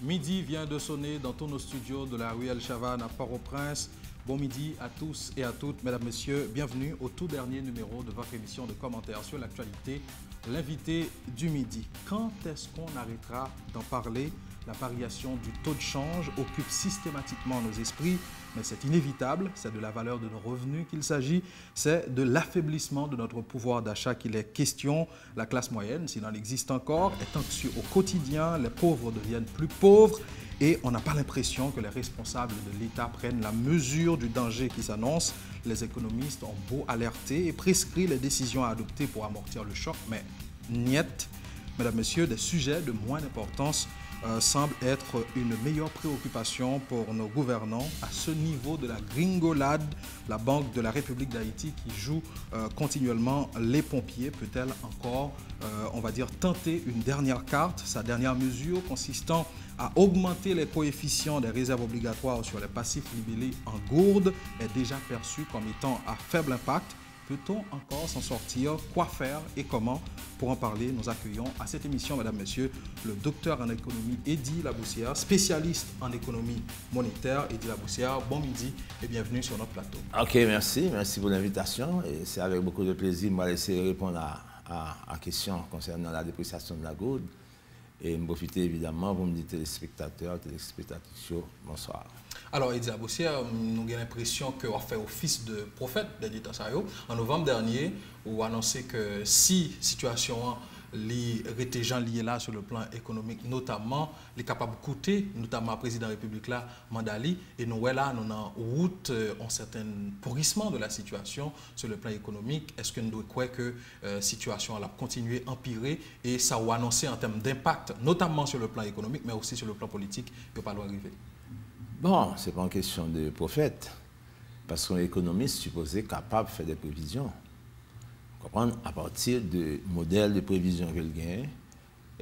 Midi vient de sonner dans tous nos studios de la rue El Chavannes à Port-au-Prince. Bon midi à tous et à toutes, mesdames, messieurs. Bienvenue au tout dernier numéro de votre émission de commentaires sur l'actualité, l'invité du midi. Quand est-ce qu'on arrêtera d'en parler? La variation du taux de change occupe systématiquement nos esprits, mais c'est inévitable, c'est de la valeur de nos revenus qu'il s'agit, c'est de l'affaiblissement de notre pouvoir d'achat qu'il est question. La classe moyenne, s'il en existe encore, est anxieux au quotidien, les pauvres deviennent plus pauvres et on n'a pas l'impression que les responsables de l'État prennent la mesure du danger qui s'annonce. Les économistes ont beau alerter et prescrire les décisions à adopter pour amortir le choc, mais niet. Mesdames, Messieurs, des sujets de moindre importance semble être une meilleure préoccupation pour nos gouvernants. À ce niveau de la gringolade, la Banque de la République d'Haïti qui joue continuellement les pompiers peut-elle encore, on va dire, tenter une dernière carte? Sa dernière mesure consistant à augmenter les coefficients des réserves obligatoires sur les passifs libellés en gourde est déjà perçue comme étant à faible impact. Peut-on encore s'en sortir? Quoi faire et comment? Pour en parler, nous accueillons à cette émission, mesdames, messieurs, le docteur en économie Eddy Laboussière, spécialiste en économie monétaire. Eddy Laboussière, bon midi et bienvenue sur notre plateau. Ok, merci pour l'invitation. Et c'est avec beaucoup de plaisir que je vais essayer de répondre à la question concernant la dépréciation de la gourde. Et me profiter évidemment pour me dire téléspectateurs, téléspectatrices, bonsoir. Alors, Eddy Laboussière, nous avons l'impression qu'on fait office de prophète d'Eddy Tassayo. En novembre dernier, on a annoncé que si la situation les gens liés là sur le plan économique, notamment, les capables de coûter, notamment le président de la République là, Mandali, et nous là, nous en route un certain pourrissement de la situation sur le plan économique. Est-ce que nous devons croire que la situation va continuer à empirer et ça va annoncer en termes d'impact, notamment sur le plan économique, mais aussi sur le plan politique, que pas arriver? Bon, ce n'est pas une question de prophète, parce qu'un économiste supposé capable de faire des prévisions. Comprendre à partir de modèles de prévision qu'il gagne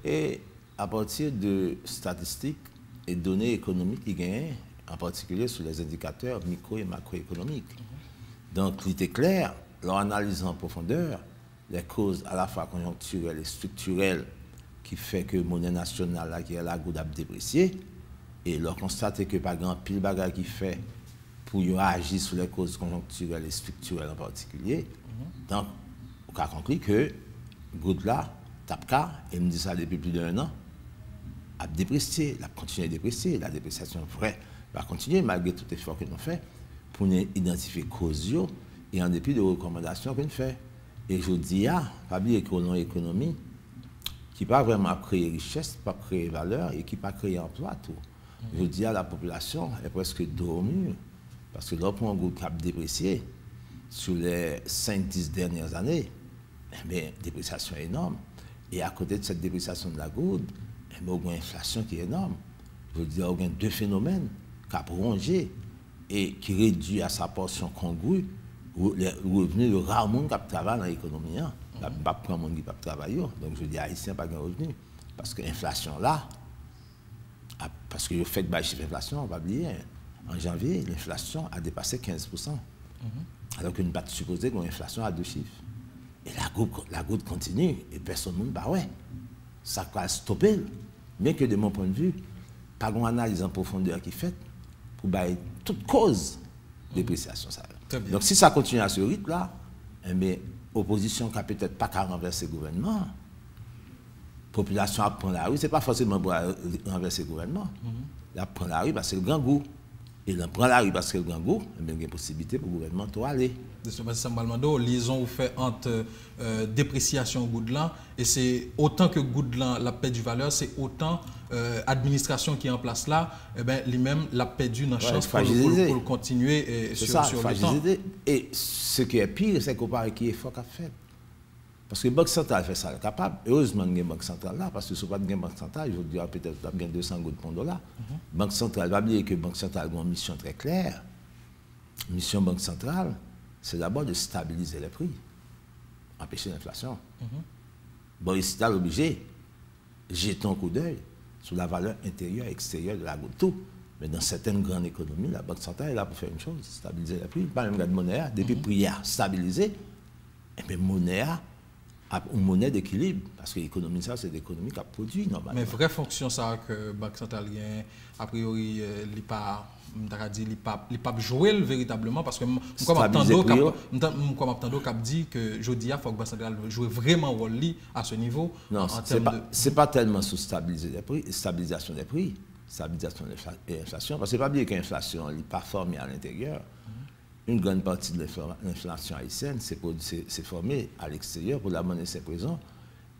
et à partir de statistiques et données économiques qu'il gagne, en particulier sur les indicateurs micro et macroéconomiques. Donc, il était clair, leur analyse en profondeur, les causes à la fois conjoncturelles et structurelles qui fait que la monnaie nationale là, qui est la goutte a déprécié, et leur constater que pas grand pile bagage qui fait pour agir sur les causes conjoncturelles et structurelles en particulier. Donc, on a compris que goutte là, tapka, et me dit ça depuis plus d'un an, a déprécié, a continué à déprécier, la dépréciation vraie va continuer malgré tout effort que nous fait pour identifier les causes et en dépit de recommandations que nous fait. Et je dis, pas oublier que l'on économie qui pas vraiment créer richesse, pas créer valeur et qui pas créer emploi tout. Je dis à la population est presque dormue parce que là, pour un groupe qui a déprécié sur les 5-10 dernières années, la dépréciation est énorme. Et à côté de cette dépréciation de la gourde, il y a une inflation qui est énorme. Je veux dire, il y a deux phénomènes qui ont prolongé et qui réduit à sa portion congrue le revenu de rare monde qui travaille dans l'économie. Il n'y a pas de monde qui peut travailler. Donc je dis, Haïtien pas de revenu. Parce que l'inflation là, parce que le fait de chiffre d'inflation, on va oublier, en janvier, l'inflation a dépassé 15%. Alors qu'on ne peut pas supposer qu'une inflation a deux chiffres. Et la goutte continue et personne ne bah ouais, ça va stopper. Bien que de mon point de vue, pas une analyse en profondeur qui est faite pour toute cause de dépréciation. Donc si ça continue à ce rythme-là, l'opposition qui n'a peut-être pas qu'à renverser le gouvernement, la population apprend la rue, ce n'est pas forcément pour renverser le gouvernement. Elle prend la rue parce que c'est le grand goût. Et elle prend la rue parce que c'est le grand goût, il y a une possibilité pour le gouvernement de aller. Liaison fait entre dépréciation Goudlan et c'est autant que Goudlan la paix du valeur, c'est autant administration qui est en place là, lui-même l'a perdu dans la chance pour continuer sur le temps. Et ce qui est pire, c'est qu'on parle qui est fort à faire. Parce que la Banque centrale fait ça, elle est capable. Heureusement, il y a une Banque centrale là, parce que si on n'a pas de Banque centrale, je vous dirais peut-être bien 200 gouttes pour $. Banque centrale, va oublier que la Banque centrale a une mission très claire. La mission Banque centrale, c'est d'abord de stabiliser les prix, empêcher l'inflation. Bon, ici, tu es obligé, jeter un coup d'œil sur la valeur intérieure et extérieure de la goutte. Tout. Mais dans certaines grandes économies, la Banque centrale est là pour faire une chose, stabiliser les prix. Pas même la monnaie, depuis le prix a stabilisé, et bien monnaie une monnaie d'équilibre. Parce que l'économie, ça, c'est l'économie qui a produit normalement. Mais vraie fonction, ça, que Banque centrale a priori, il pas jouer véritablement parce que comme Abtando cap dit que Jodia faut que Banque centrale joue vraiment rôle à ce niveau. Non, c'est pas tellement sous stabilisation des prix, stabilisation de l'inflation, parce que pas oublier que l'inflation n'est pas formée à l'intérieur. Une grande partie de l'inflation haïtienne, c'est formé à l'extérieur pour la monnaie, c'est présent.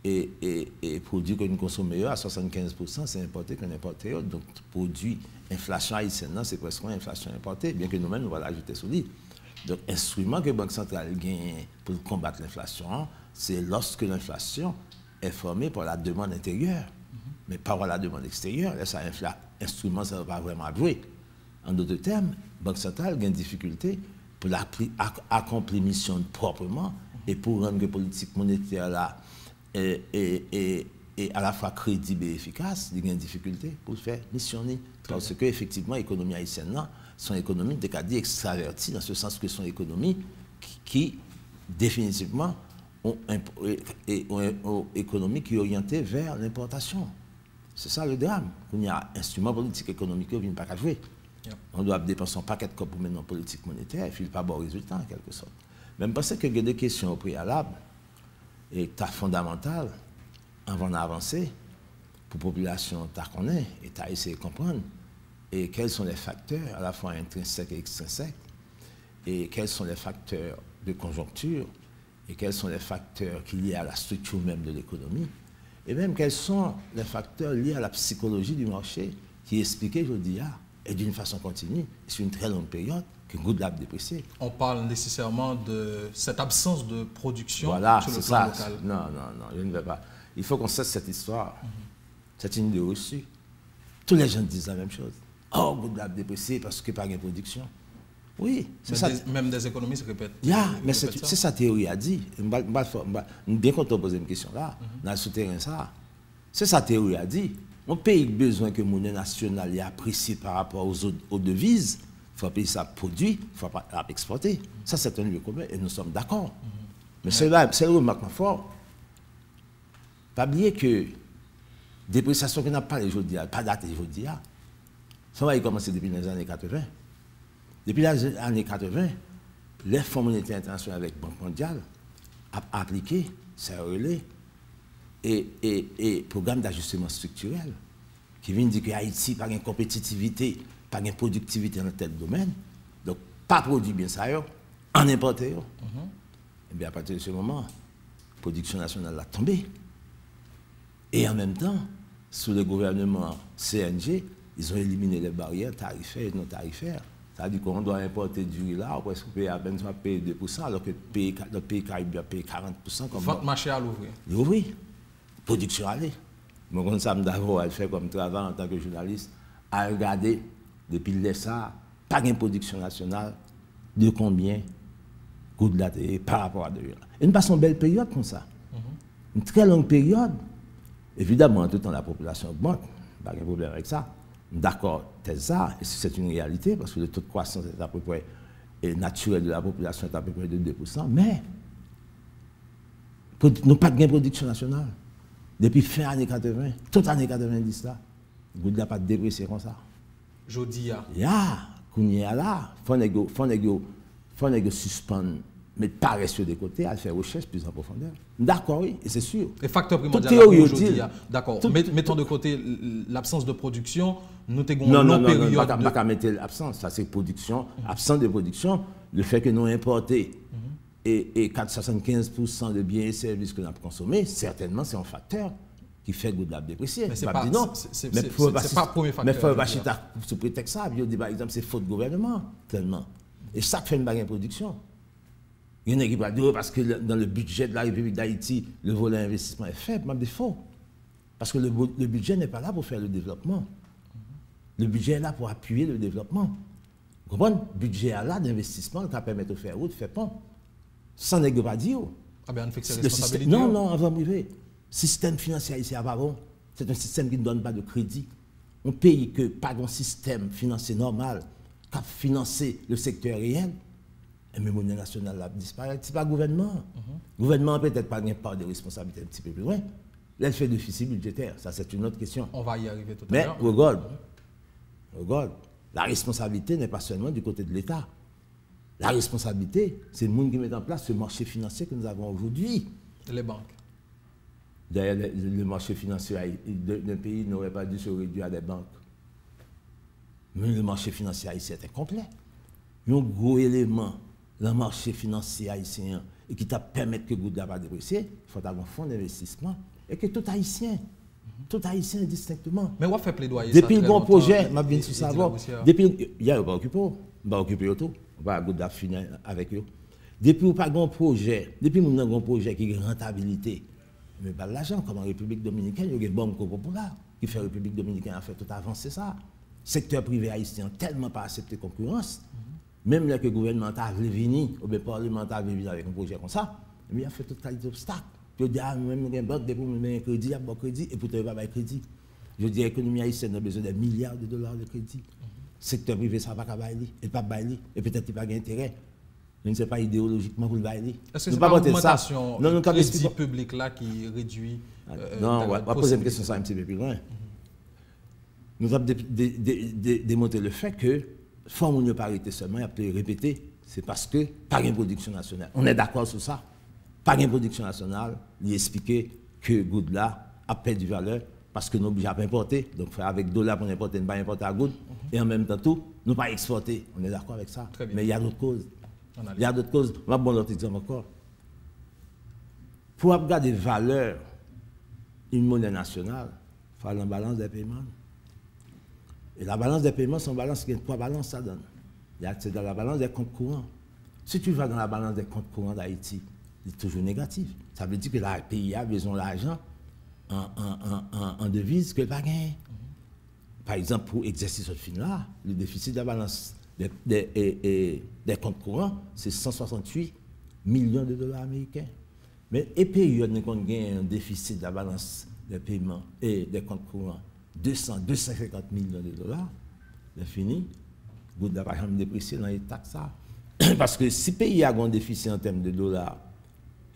Et produit que nous consommons à 75%, c'est importé qu'on importé. Donc, produit inflation haïtienne, c'est presque une inflation importée, bien que nous-mêmes, nous allons l'ajouter sur lui. Donc, instrument que la Banque centrale gagne pour combattre l'inflation, c'est lorsque l'inflation est formée par la demande intérieure, mais pas par la demande extérieure. Et ça, instrument, ça ne va pas vraiment jouer. En d'autres termes, la Banque centrale a une difficulté pour accomplir mission proprement et pour rendre la politique monétaire là et à la fois crédible et efficace, il y a une difficulté pour le faire missionner. Parce que, effectivement, l'économie haïtienne, son économie, dit extravertie, dans ce sens que son économie qui définitivement, une économie qui est orientée vers l'importation. C'est ça le drame. Il y a un instrument politique économique qui ne vient pas qu'à jouer. Yep. On doit dépenser un paquet de corps pour mener en politique monétaire et il ne fait pas bon résultat, en quelque sorte. Même parce qu'il y a des questions au préalable et fondamentales avant d'avancer pour la population qu'on est et essayer de comprendre et quels sont les facteurs à la fois intrinsèques et extrinsèques et quels sont les facteurs de conjoncture et quels sont les facteurs qui sont liés à la structure même de l'économie et même quels sont les facteurs liés à la psychologie du marché qui expliquait, je dis, et d'une façon continue, sur une très longue période, que le goût de l'arbre déprécié. On parle nécessairement de cette absence de production voilà, sur le plan local. Non, je ne veux pas. Il faut qu'on cesse cette histoire. C'est une idée reçue. Tous les gens disent la même chose. Oh, le goût de l'arbre déprécié parce qu'il n'y a pas de production. Oui, c'est ça. Même des économistes répètent. Mais c'est sa théorie a dit. Bien qu'on te pose une question là, dans le souterrain, ça. C'est sa théorie a dit. Un pays a besoin que la monnaie nationale est appréciée par rapport aux devises. Il faut payer ça produit, il faut pas exporter. Ça, c'est un lieu commun et nous sommes d'accord. Mais c'est le remarquement fort. Pas oublier que dépréciation qu'on n'a pas aujourd'hui, pas date aujourd'hui, ça va y commencer depuis les années 80. Depuis les années 80, les fonds monétaires internationaux avec la Banque mondiale ont appliqué, c'est relais, et programme d'ajustement structurel qui vient dire que Haïti n'a pas de compétitivité, pas de productivité dans tel domaine, donc pas produit bien ça, en importer. Et bien à partir de ce moment, la production nationale a tombé. Et en même temps, sous le gouvernement CNG, ils ont éliminé les barrières tarifaires et non tarifaires. C'est-à-dire qu'on doit importer du riz là, presque payer à peine 2%, alors que le pays caribéen paye 40%. Votre marché à l'ouvrir. Oui, production allée. Moi, comme ça, d'abord, elle fait comme travail en tant que journaliste, à regarder, depuis l'ESA, pas de production nationale, de combien coûte la télé par rapport à deux. Et nous passons une belle période comme ça. Une très longue période. Évidemment, en tout temps, la population augmente. Pas de problème avec ça. D'accord, c'est ça, et c'est une réalité, parce que le taux de croissance est à peu près naturel de la population est à peu près de 2%, mais nous n'avons pas de gain de production nationale. Depuis fin années 80, toute l'année 90 là, vous n'avez pas de déprécié comme ça. Jodia. Qu'on y est là, il faut suspendre, mettre paresseux de côté, à faire recherche plus en profondeur. D'accord, oui, et c'est sûr. Les facteurs primordiaux aujourd'hui, d'accord. Mettons de côté l'absence de production, nous avons une période. Non, pas qu'à mettre l'absence, ça c'est production, absence de production, le fait que nous importons et 75% de biens et services que nous avons consommés, certainement c'est un facteur qui fait que nous avons déprécié. Mais c'est pas le premier facteur. Mais il faut pas sous prétexte ça, je dis par exemple c'est faute de gouvernement, tellement. Et ça fait une bagarre de production. Il y en a qui va dire parce que dans le budget de la République d'Haïti, le volet investissement est faible, mais c'est faux. Parce que le budget n'est pas là pour faire le développement. Le budget est là pour appuyer le développement. Vous comprenez? Le budget est là d'investissement qui permet de faire route, faire pont. Ça n'est pas dire. Ah bien, on fait que c'est responsabilité. Non, avant de arriver. Le système financier ici à Baron, c'est un système qui ne donne pas de crédit. Un pays que pas un système financier normal qui a financé le secteur réel, Et le monnaie nationale a disparu. Ce n'est pas le gouvernement. Le gouvernement peut-être pas une part de responsabilité un petit peu plus loin. Là, il fait déficit budgétaire. Ça, c'est une autre question. On va y arriver tout à Mais l'heure. regarde, la responsabilité n'est pas seulement du côté de l'État. La responsabilité, c'est le monde qui met en place ce marché financier que nous avons aujourd'hui. Les banques. D'ailleurs, le marché financier d'un pays n'aurait pas dû se réduire à des banques. Mais le marché financier haïtien est incomplet. Un gros élément dans le marché financier haïtien et qui t'a permis que Gouda va déprécier, il faut avoir un fonds d'investissement et que tout haïtien distinctement. Mais on fait plaidoyer. Depuis le bon projet, je viens de savoir. Depuis, il y a pas occupé, on va occuper tout. On va Gouda finir avec eux. Depuis le pas grand projet, depuis mon grand projet qui est rentabilité, mais pas l'argent comme en République dominicaine, il y a une banque populaire qui fait République dominicaine a fait tout avancer ça. Secteur privé haïtien tellement pas accepté concurrence. Même là que le gouvernement a venir, ou le Parlement a venir avec un projet comme ça, mais il a fait toute qualité d'obstacles. Je dis, même une banque, pour me un crédit, il y a un crédit, et pour ne pas de crédit. Je dis, l'économie haïtienne a besoin de milliards de dollars de crédit. Secteur privé, ça va pas bailler, et pas bailler, et peut-être qu'il n'y a pas d'intérêt. Je ne sais pas idéologiquement pour le bailler. Est-ce que c'est pas l'augmentation du crédit public là qui réduit non, on va poser une question ça un petit peu plus loin. Nous avons démontré le fait que, sans on ne pas arrêter seulement, il a pu répéter, c'est parce que pas une production nationale. On est d'accord sur ça. Pas une production nationale, il expliquait que Goudla a perdu de valeur parce que nous n'obligons pas importer. Donc, avec dollars pour importer, ne pas importer à Goud. Et en même temps, tout, nous pas exporter. On est d'accord avec ça. Mais il y a d'autres causes. Il y a d'autres causes. Je vais vous l'autre exemple encore. Pour regarder valeur d'une monnaie nationale, il faut aller en balance des paiements. Et la balance des paiements, c'est une balance qui a trois balances, ça donne. C'est dans la balance des comptes courants. Si tu vas dans la balance des comptes courants d'Haïti, c'est toujours négatif. Ça veut dire que le pays a besoin d'argent en devise que le pas gagné. Par exemple, pour l'exercice de fin là, le déficit de la balance des comptes courants, c'est 168 millions de dollars américains. Mais les pays qui ont un déficit de la balance des paiements et des comptes courants, 250 millions de dollars, c'est fini. Vous n'avez pas jamais déprécié dans les taxes. Parce que si le pays a un déficit en termes de dollars,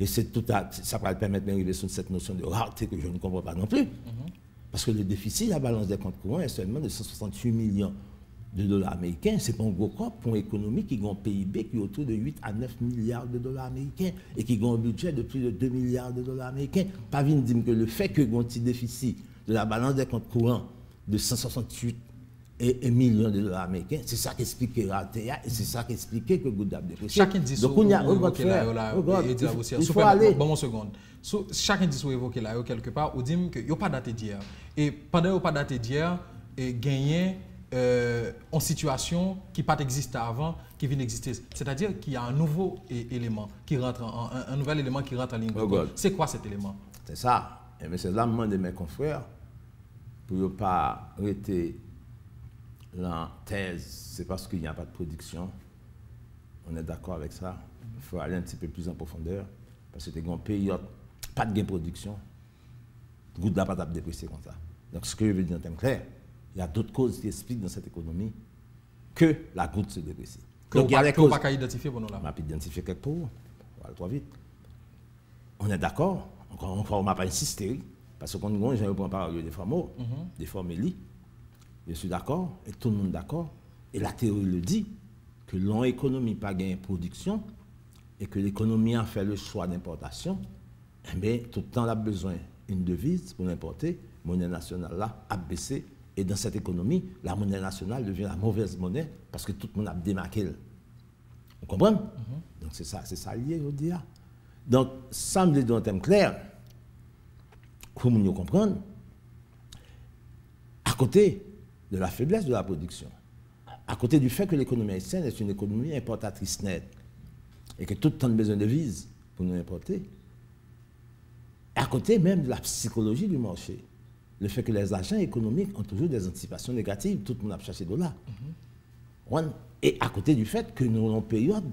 et c'est tout ça va permettre d'arriver sur cette notion de rareté que je ne comprends pas non plus. Parce que le déficit, la balance des comptes courants est seulement de 168 millions de dollars américains. Ce n'est pas un gros corps pour une économie qui a un PIB qui est autour de 8 à 9 milliards de dollars américains et qui a un budget de plus de 2 milliards de dollars américains. Pas venir dire que le fait que un petit déficit de la balance des comptes courants de 168 millions de dollars américains, c'est ça qui explique la rareté et c'est ça qui explique que Gouda a déprécié. Chacun dit ça. Il faut aller. Bon, une seconde. Chacun dit ça évoqué là, quelque part, ou dit qu'il n'y a pas daté d'hier. Et pendant qu'il n'y a pas daté d'hier, gagner en situation qui n'a pas existé avant, qui vient d'exister. C'est-à-dire qu'il y a un nouveau élément qui rentre, un nouvel élément qui rentre en ligne. C'est quoi cet élément? C'est ça. Mais c'est l'amendement de mes confrères pour ne pas arrêter la thèse, c'est parce qu'il n'y a pas de production. On est d'accord avec ça. Il faut aller un petit peu plus en profondeur. Parce que c'est une période, pas de gain de production. Le goutte n'a pas de déprécier comme ça. Donc, ce que je veux dire en termes clairs, il y a d'autres causes qui expliquent dans cette économie que la goutte se déprécie. Donc, il y a des causes. On ne peut pas identifier pour nous là. On va identifier quelques pour. On va aller trop vite. On est d'accord. Encore une fois, on ne m'a pas insisté. Parce que quand on je reprends par des formes, des formes élites. Je suis d'accord, et tout le monde est d'accord. Et la théorie le dit, que l'économie n'a pas gagné production, et que l'économie a fait le choix d'importation, eh bien, tout le temps, elle a besoin d'une devise pour l'importer. La monnaie nationale là a baissé. Et dans cette économie, la monnaie nationale devient la mauvaise monnaie, parce que tout le monde a démarqué. Vous comprenez? Donc c'est ça lié, je dis. Donc, ça me dit dans un thème clair, pour nous comprendre, à côté de la faiblesse de la production, à côté du fait que l'économie haïtienne est une économie importatrice nette et que tout le temps a besoin de devises pour nous importer, à côté même de la psychologie du marché, le fait que les agents économiques ont toujours des anticipations négatives, tout le monde a cherché de dollars. Et à côté du fait que nous avons une période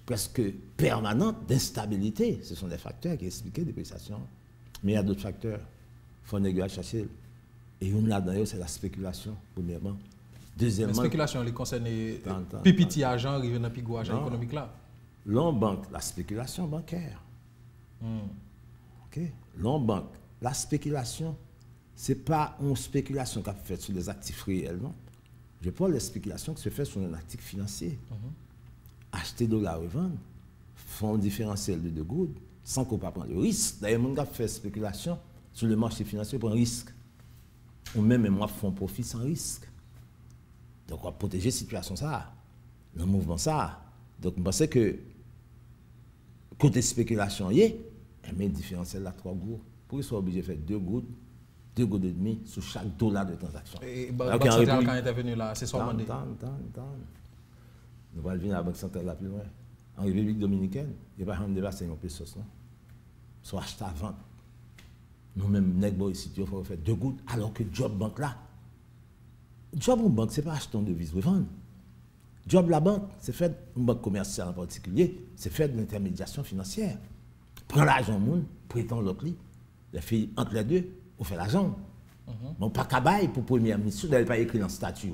presque permanente d'instabilité, ce sont des facteurs qui expliquent la dépréciation. Mais il y a d'autres facteurs, il faut négocier chercher. Et une là-dedans, c'est la spéculation, premièrement. Deuxièmement. La spéculation, elle concerne les petits agents, arrivent dans le argent économique là. l'on banque la spéculation bancaire. OK? L'on banque la spéculation, ce n'est pas une spéculation qui a fait sur les actifs réels, non. Je parle de spéculation qui se fait sur un actif financier. Acheter dollars et vendre, fonds différentiel de good, sans qu'on ne prenne le risque. D'ailleurs, les gens qui font spéculation sur le marché financier prennent un risque. Ou même moi, font profit sans risque. Donc, on va protéger la situation, ça, le mouvement, ça. Donc, je pense que côté spéculation, mais différentiel là, 3 gouttes. Pour qu'ils soient obligés de faire 2 gouttes et demi sur chaque dollar de transaction. Et la Banque centrale, quand elle est venue là, c'est son mandat. Nous allons venir à la Banque centrale là plus loin. En République dominicaine, il n'y a pas de débat, c'est un pesos, non? Soit acheter à vendre. Nous-mêmes, nous ici, il faut faire 2 gouttes, alors que Job Banque là. Job en banque, ce n'est pas acheter une devise ou vendre. Job la banque, c'est faire une banque commerciale en particulier, c'est faire de l'intermédiation financière. Prends l'argent, moun, prétend l'autre lit. Les filles, entre les deux, on fait l'argent. Bon, pas qu'à pour première mission, d'ailleurs, pas écrit dans le statut.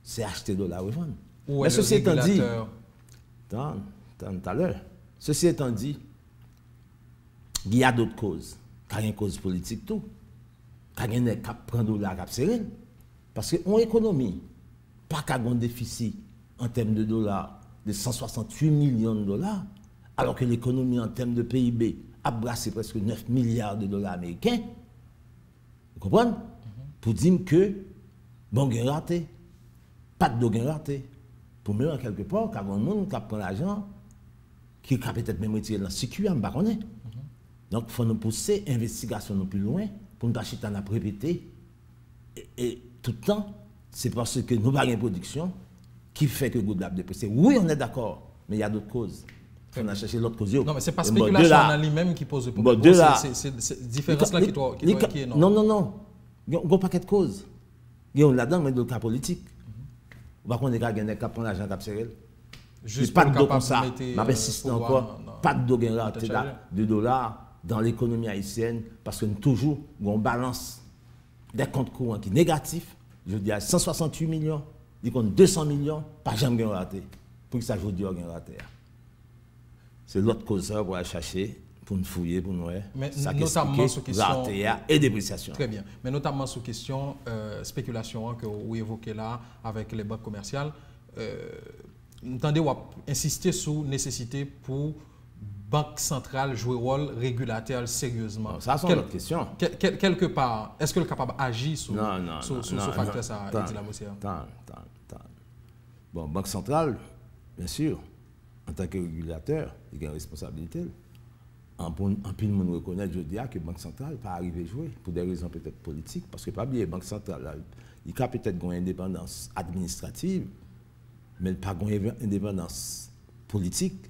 C'est acheter dollars ou vendre. Mais ceci étant dit, tout à l'heure, ceci étant dit, il y a d'autres causes. Il y a une cause politique, tout. Il y a une qui prend dollars, qui serré. Parce qu'on économie, pas qu'à un déficit en termes de dollars de 168 millions de dollars, alors que l'économie en termes de PIB a brassé presque 9 milliards de dollars américains. Vous comprenez? Pour dire que, bon, gain raté, pas de gain raté. Pour me dire quelque part, qu'il y a un monde qui prend l'argent, qui a peut-être même retiré dans le circuit, on ne sait pas. Donc, il faut nous pousser l'investigation plus loin pour nous acheter à répéter. Et tout le temps, c'est parce que nous avons une production qui fait que le goût de la dépressé. Oui, on est d'accord, mais il y a d'autres causes. On a cherché l'autre cause. Non, mais ce n'est pas spéculation en lui-même qui pose le problème. C'est différence-là qui est non. Non. Il y a un paquet de causes. Il y a là-dedans, mais de cas politique. Par contre, il y a des gens qui prennent l'argent qui serré. Juste pas de dos comme ça. Je insiste encore. Pas de dos de dollars dans l'économie haïtienne parce que nous toujours on balance des comptes courants qui sont négatifs. Je dis à 168 millions, il compte 200 millions, pas jamais raté. Pour que ça joue du raté. C'est l'autre cause pour aller chercher, pour nous fouiller, pour nous voir. Ça notamment sous question et dépréciation. Très bien. Mais notamment sous question spéculation que vous évoquez là avec les banques commerciales. Entendez, vous insister sur la nécessité pour Banque centrale jouer rôle régulateur sérieusement. Non, ça, c'est une autre question. Quelque part, est-ce que le capable agit sur ce facteur ça, dit la Moussia? Bon, Banque centrale, bien sûr, en tant que régulateur, il y a une responsabilité. En plus, on reconnaît, je dis que la Banque centrale n'est pas arrivée à jouer, pour des raisons peut-être politiques, parce que pas oublier, la Banque centrale, il a peut-être une indépendance administrative, mais pas une indépendance politique.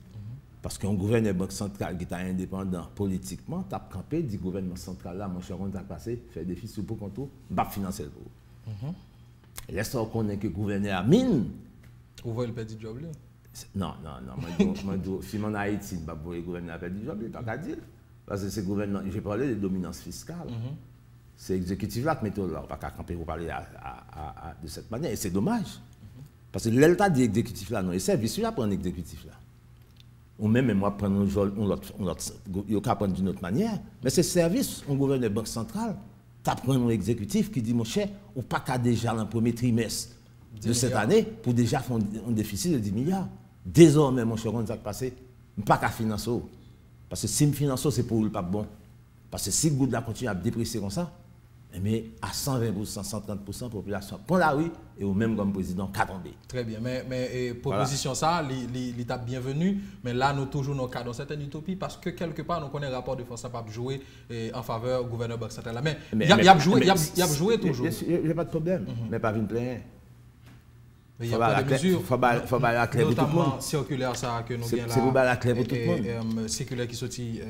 Parce qu'un gouverneur Banque centrale qui est indépendant politiquement, tu as campé du gouvernement central là, mon cher, on a passé, fait des déficit pour contour, pas financer le pour. Laisse-toi connaître que le gouverneur a mine. Vous voyez le petit job là? Non. Si mon Haïti, je ne vais pas le gouverneur a perdu le job, il n'y a pas qu'à dire. Parce que c'est gouvernement, j'ai parlé de dominance fiscale. C'est l'exécutif là qui met là, pas qu'à camper pour parler de cette manière. Et c'est dommage. Parce que l'État dit exécutif là, non, et c'est celui-là pour un exécutif là. Ou même moi prendre prendre d'une autre manière, mais c'est service, on gouverne la Banque centrale, tu apprends un exécutif qui dit mon cher, ou pas qu'à déjà dans le premier trimestre de cette année pour déjà faire un déficit de 10 milliards. Désormais, mon cher, on a passé, pas qu'à financer. Parce que si je finance, c'est pour le pas bon. Parce que si le goutte continue à déprécier comme ça, mais à 120%, 130% de population prend la rue et au même comme président qu'à tomber. Très bien, mais proposition ça, l'étape bienvenue, mais là nous toujours dans le cadre d'une certaine utopie parce que quelque part nous connaissons le rapport de force à jouer en faveur du gouverneur Banque centrale. Mais il y a joué toujours. Il n'y a pas de problème, mais pas une plainte. Mais il y a pas de mesures, faut la clé pour tout le monde. Circulaire ça que nous avons là. C'est pour la clé pour tout le monde. Circulaire qui sortit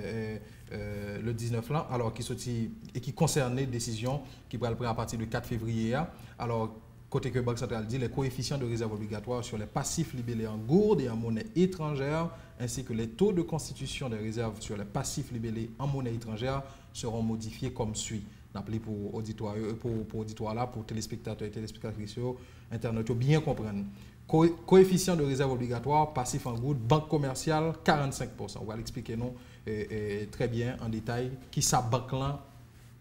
le 19 là, alors qui sortit et qui concerne les décisions qui pourraient le prendre à partir du 4 février. Alors, côté que Banque centrale dit, les coefficients de réserve obligatoire sur les passifs libellés en gourde et en monnaie étrangère, ainsi que les taux de constitution des réserves sur les passifs libellés en monnaie étrangère seront modifiés comme suit. Appelé pour auditoire là, pour téléspectateurs et téléspectatrices, internautes, bien comprendre. Coefficient de réserve obligatoire, passif en goutte, banque commerciale, 45%. On va l'expliquer nous très bien en détail qui sa banque là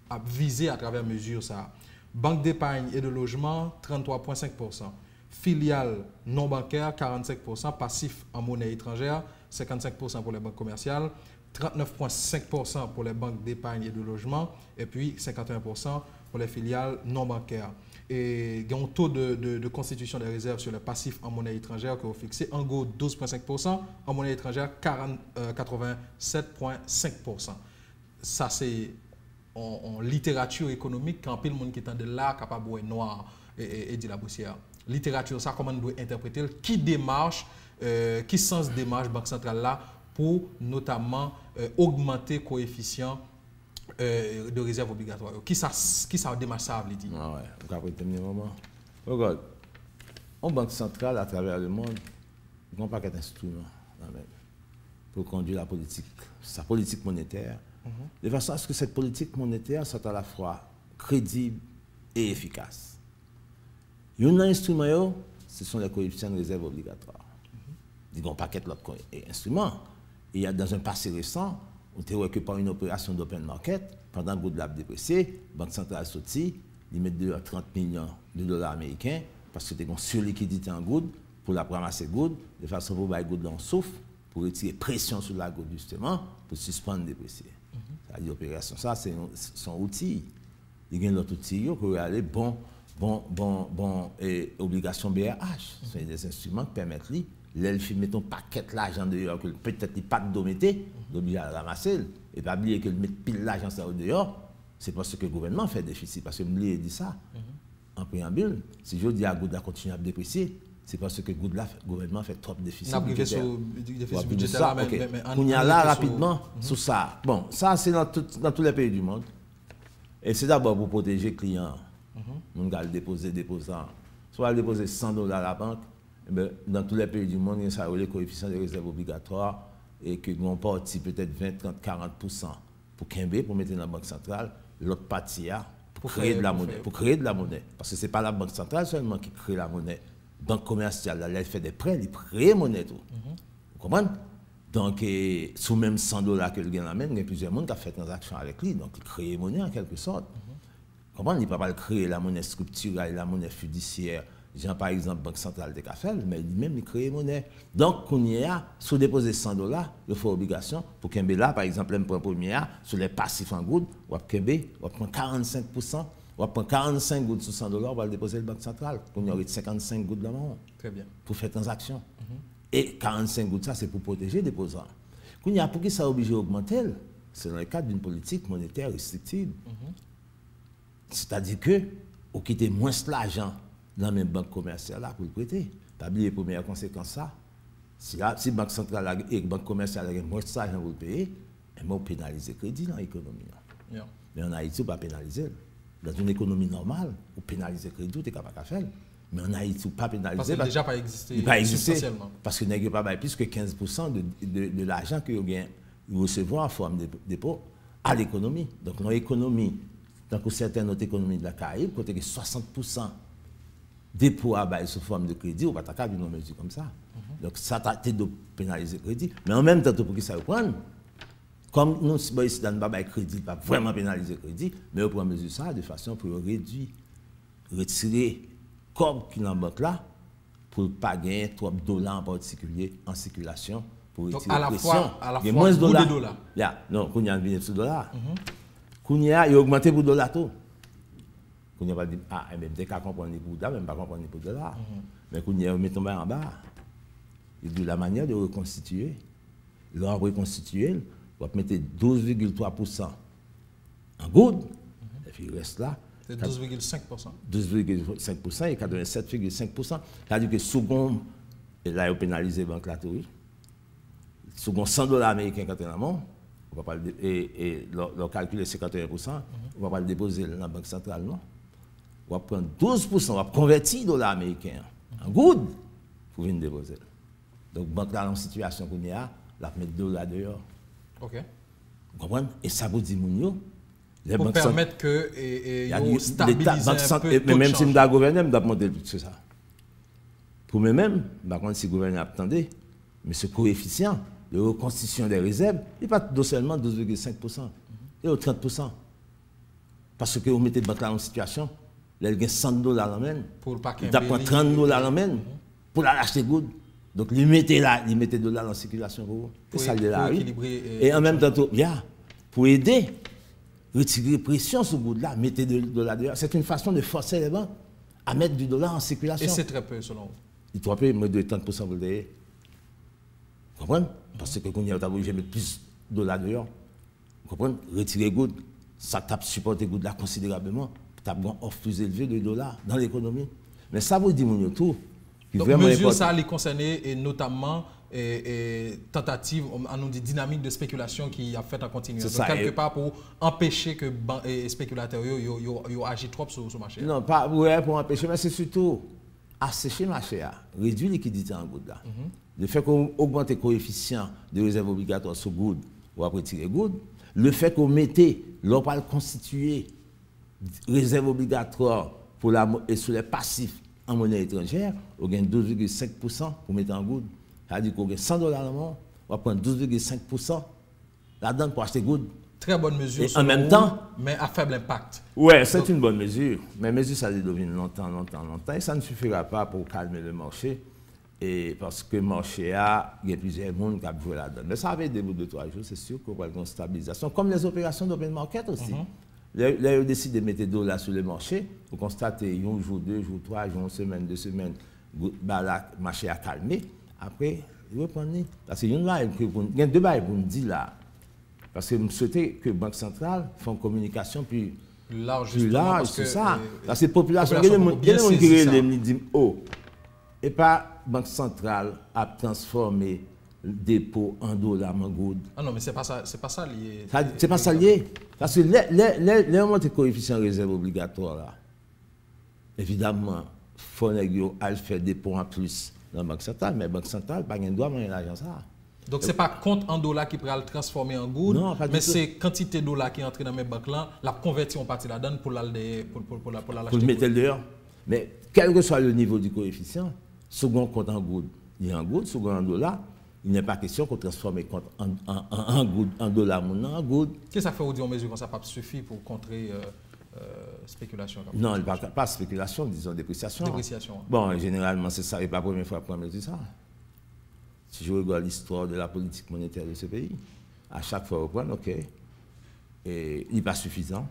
a visé à travers mesure ça. Banque d'épargne et de logement, 33,5%. Filiale non bancaire, 45%. Passif en monnaie étrangère, 55% pour les banques commerciales. 39,5% pour les banques d'épargne et de logement. Et puis 51% pour les filiales non bancaires. Et il y a un taux de constitution des réserves sur les passifs en monnaie étrangère qui est fixé en gros 12,5%, en monnaie étrangère 87,5%. Ça, c'est en littérature économique, quand le monde qui est de là, capable de noir et de la poussière. Littérature, ça, comment on doit interpréter, qui démarche, qui sens démarche Banque centrale là pour notamment augmenter le coefficient de réserve obligatoire. Qui ça démarche ça, veut dire? Ah ouais, vous avez terminé un moment. Regarde, en Banque centrale, à travers le monde, il n'y a pas d'instruments pour conduire la politique, sa politique monétaire, de façon à ce que cette politique monétaire soit à la fois crédible et efficace. Il y a un instrument, ce sont les coefficients de réserve obligatoire. Il y a un paquet d'autres instruments. Il y a dans un passé récent, on a que par une opération d'open market, pendant que le déprécié, la Banque centrale a sorti, ils mettent 30 millions de dollars américains parce que c'était une surliquidité en gouttes pour la ramasser gouttes, de façon à faire gouttes dans souffle, pour retirer pression sur la goutte justement, pour suspendre le déprécié. C'est-à-dire l'opération, ça c'est son outil. Il y a l'autre outil qui peut aller et obligation BRH. Ce sont des instruments qui permettent lui, l'elfe met un paquet d'argent dehors que peut-être il pas de domété, d'obliger à ramasser et pas oublier que met pile l'argent ça dehors, c'est parce que le gouvernement fait déficit parce que me dit ça. En préambule, si je dis à Gouda continuer à déprécier, c'est parce que le gouvernement fait trop de déficit. On a privé sur le déficit budgétaire là, mais on y a là rapidement sur ça. Bon, ça c'est dans tous les pays du monde. Et c'est d'abord pour protéger les clients. On va le déposer, déposant. Soit déposer $100 à la banque, dans tous les pays du monde, il y a les coefficients de réserve obligatoire et que nous parti peut-être 20, 30, 40% pour Kimbe, pour mettre dans la banque centrale, l'autre partie pour créer de la monnaie. Pour créer de la monnaie. Parce que ce n'est pas la banque centrale seulement qui crée la monnaie. La banque commerciale, elle fait des prêts, elle crée monnaie. Vous comprenez? Donc, sous même $100 que le gain amène, il y a plusieurs monde qui ont fait des transactions avec lui. Donc, il crée monnaie en quelque sorte. Comment il ne peut pas créer la monnaie structurelle, la monnaie fiduciaire, genre par exemple Banque centrale de Café, mais lui-même il crée monnaie. Donc, quand il y a, sous déposer $100, il faut obligation pour Kembe là, par exemple, le premier, sur les passifs en gouttes, ou à Kembe, on prend 45%, on prend 45 gouttes sur $100, on va le déposer à la Banque centrale. On y aurait 55 gouttes dans le monde. Très bien. Pour faire transaction. Et 45 gouttes, ça, c'est pour protéger les déposants. Quand il y a pour qui ça obligé d'augmenter, c'est dans le cadre d'une politique monétaire restrictive. C'est-à-dire que, on quitte moins l'argent dans la même banque commerciale là pour le prêter. Pas oublier la première conséquence ça. Si la banque centrale et la banque commerciale ont moins d'argent pour le payer, on pénalise le crédit dans l'économie. Mais en Haïti, on ne peut pas pénaliser. Dans une économie normale, on pénalise le crédit, on est capable de faire. Mais en Haïti, on ne peut pas pénaliser. Parce qu'il n'a déjà pas existé. Il pas existé. Parce qu'il n'a pas plus que 15% de l'argent que vous recevez en forme de dépôt à l'économie. Donc, dans l'économie, dans certaines autres économies de la Caraïbe, côté que 60% dépôt à bail sous forme de crédit, on ne peut pas faire une mesure comme ça. Donc, ça a été de pénaliser le crédit. Mais en même temps, pour que ça reprenne, comme nous, si ici, dans le crédit, pas vraiment pénaliser le crédit, mais on prend mesure ça de façon pour réduire, retirer comme qui dans la banque là, pour ne pas gagner trop de dollars en particulier en circulation. Pour retirer donc, à la fois, il y a moins de dollars. Non, quand il y a $1 dollars. Il a augmenté pour $. Il va dire, ah, même dès qu'on comprend les $, même pas comprendre les $. Mais quand il met tombé en bas, il dit la manière de reconstituer, l'ordre reconstitué, on va mettre 12,3% en gouttes, et puis il reste là. C'est 12,5%. 12,5% et 87,5%. C'est-à-dire que second, et là, il a pénalisé la banque là, second $100 américains quand il y a on va pas et le calcul est 51%, on va pas le déposer dans la banque centrale, non. On va prendre 12%, on va convertir $. Américains en good pour venir déposer. Donc, banque là, dans la situation qu'on y a, la mettre $. Dehors. OK. Vous comprenez? Et ça vous dit, Mounio, les pour permettre que stabiliser un peu mais même si nous avons gouverné, nous devons monter tout ça. Pour moi-même, par contre, si le gouvernement attendait, mais ce coefficient de reconstitution des réserves, il n'est pas seulement 12,5%, il est 30%. Parce que vous mettez le banque là en situation, il y a 100 dollars en main, il prend 30 dollars en main pour l'acheter good. Donc, il mettait de dollars en circulation pour vous. C'est ça, et en même temps, pour aider, retirer pression sur le bout de là, mettez de dollars dehors. C'est une façon de forcer les banques à mettre du dollar en circulation. Et c'est très peu, selon vous? Il doit payer moins de 30% pour le derrière. Vous comprenez? Parce que quand il y a obligé de mettre plus de dollars dehors, vous comprenez? Retirer good, ça tape supporter good là considérablement. Tu as une offre plus élevée de dollars dans l'économie. Mais ça vous dit mon tout. Donc, mesure ça les concerner et notamment tentative, on nous dit dynamique de spéculation qui a fait en continu. Donc, quelque part pour empêcher que les spéculateurs agissent trop sur le marché. Non, pas pour empêcher, mais c'est surtout assécher le marché, réduire la liquidité en good là. Le fait qu'on augmente le coefficient de réserve obligatoire sur good ou après tirer good, le fait qu'on mette, l'on va constituer réserve obligatoire pour et sur les passifs en monnaie étrangère, on gagne 12,5% pour mettre en good. C'est-à-dire qu'on gagne 100 dollars on va prendre 12,5% là-dedans pour acheter good. Très bonne mesure. Et en même temps, mais à faible impact. Oui, c'est une bonne mesure. Mais mesure, ça devient longtemps. Et ça ne suffira pas pour calmer le marché. Et parce que le marché il y a plusieurs monde qui ont joué là-dedans. Mais ça avait des bouts de 3 jours, c'est sûr qu'on va avoir une stabilisation. Comme les opérations d'open market aussi. Là, ils ont décidé de mettre des dollars sur le marché. Vous constatez, un jour, 2 jours, 3 jours, une semaine, 2 semaines, le marché a calmé. Après, il reprend. Parce qu'il y a deux bails pour nous dire là. Parce que je souhaitais que la Banque centrale fasse une communication plus large, c'est ça. Parce que la population, il y a des gens qui disent oh, et pas la Banque centrale a transformé le dépôt en dollars en good. Ah non, mais c'est pas ça lié. C'est pas ça lié. Parce que les moments de coefficient réserve obligatoire, là, évidemment, il faut faire des dépôts en plus dans la Banque centrale, mais la Banque centrale n'a pas de droit à l'argent ça. Donc, ce n'est pas compte en dollars qui peut le transformer en good, mais c'est quantité de dollars qui est entrée dans mes banques là, la convertir en partie là-dedans pour l'acheter. Pour le mettre dehors. Mais quel que soit le niveau du coefficient, second compte en good, il est en good, second en dollars, il n'est pas question qu'on transforme compte en good, en dollars, en good. Qu'est-ce que ça fait aujourd'hui en mesure quand ça pas suffit pour contrer spéculation? Non, pas spéculation, disons dépréciation. Dépréciation. Bon, généralement, c'est ça, et pas la première fois qu'on me dit ça. Si je regarde l'histoire de la politique monétaire de ce pays, à chaque fois, on prend, OK, et il n'est pas suffisant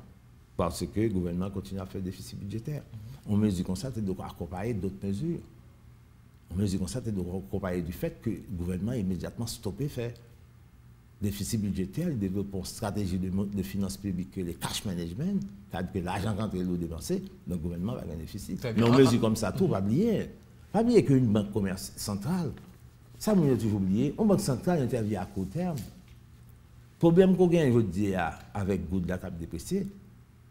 parce que le gouvernement continue à faire déficit budgétaire. On mesure comme ça, c'est de accompagner d'autres mesures. On mesure comme ça, c'est de accompagner du fait que le gouvernement a immédiatement stoppé faire déficit budgétaire, il développe une stratégie de finances publiques, le cash management, c'est-à-dire que l'argent rentre et l'eau dépensé, donc le gouvernement va gagner déficit. Mais on mesure comme ça tout, pas oublier qu'une banque commerciale centrale, ça, je l'ai toujours oublié. Une banque centrale intervient à court terme. Le problème qu'on a aujourd'hui avec Good la cap déprécié,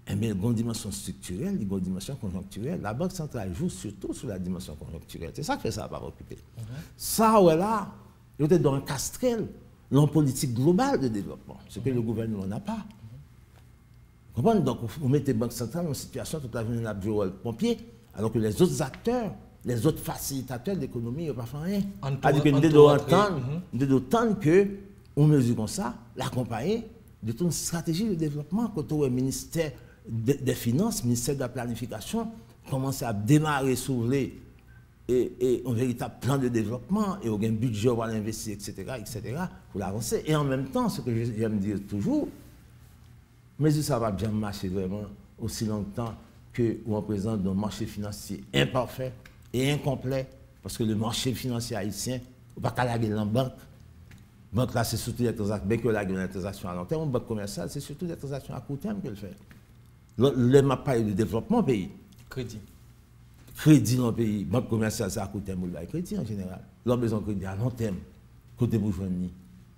il y a une dimension structurelle, une dimension conjoncturelle. La banque centrale joue surtout sur la dimension conjoncturelle. C'est ça que fait ça par occuper. Ça, là, il y a dans un castrel, une politique globale de développement, ce que le gouvernement n'a pas. Vous comprenez? Donc, vous mettez la banque centrale dans une situation tout à fait à jouer le pompier, alors que les autres acteurs, les autres facilitateurs de l'économie, ils n'ont pas fait rien. D'autant qu'on mesure comme ça, l'accompagner de toute une stratégie de développement. Quand le ministère des Finances, le ministère de la Planification, commence à démarrer sur les et un véritable plan de développement, et on a un budget pour l'investir, etc., pour l'avancer. Et en même temps, ce que j'aime dire toujours, mais ça va bien marcher vraiment aussi longtemps qu'on présente un marché financier imparfait et incomplet, parce que le marché financier haïtien, on ne peut pas laguer dans la banque. La banque là, c'est surtout des transactions, bien que la transactions à long terme, une banque commerciale, c'est surtout des transactions à court terme qu'elle fait. Le m'a parlé de développement au pays. Crédit dans le pays, banque commerciale, c'est à court terme, le crédit en général. L'on a besoin de crédit à long terme, côté pour joindre.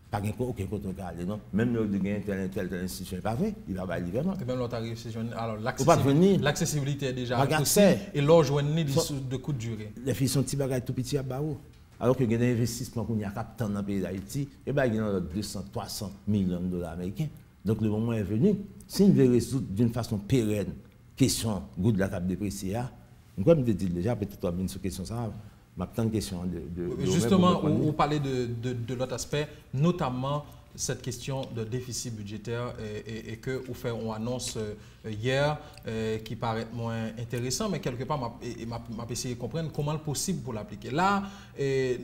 Pas aucun côté de non. Même le de gagner telle institution, pas vrai, il va pas livrer. Et même l'autre institution, alors l'accessibilité est déjà accès. Et l'on joindre de courte durée. Les filles sont petits bagages tout petits à Bao. Alors que il y a des investissements qu'on y a capté dans le pays d'Haïti, et bien il y a 200, 300 millions de dollars américains. Donc le moment est venu, s'il veut résoudre d'une façon pérenne question goût de la table dépréciée, comme je dis déjà, peut-être on a une question ça, Ma une question de justement, vous parlez de l'autre aspect, notamment cette question de déficit budgétaire et que vous faites une annonce hier qui paraît moins intéressant, mais quelque part, m'a essayé de comprendre comment c'est possible pour l'appliquer. Là,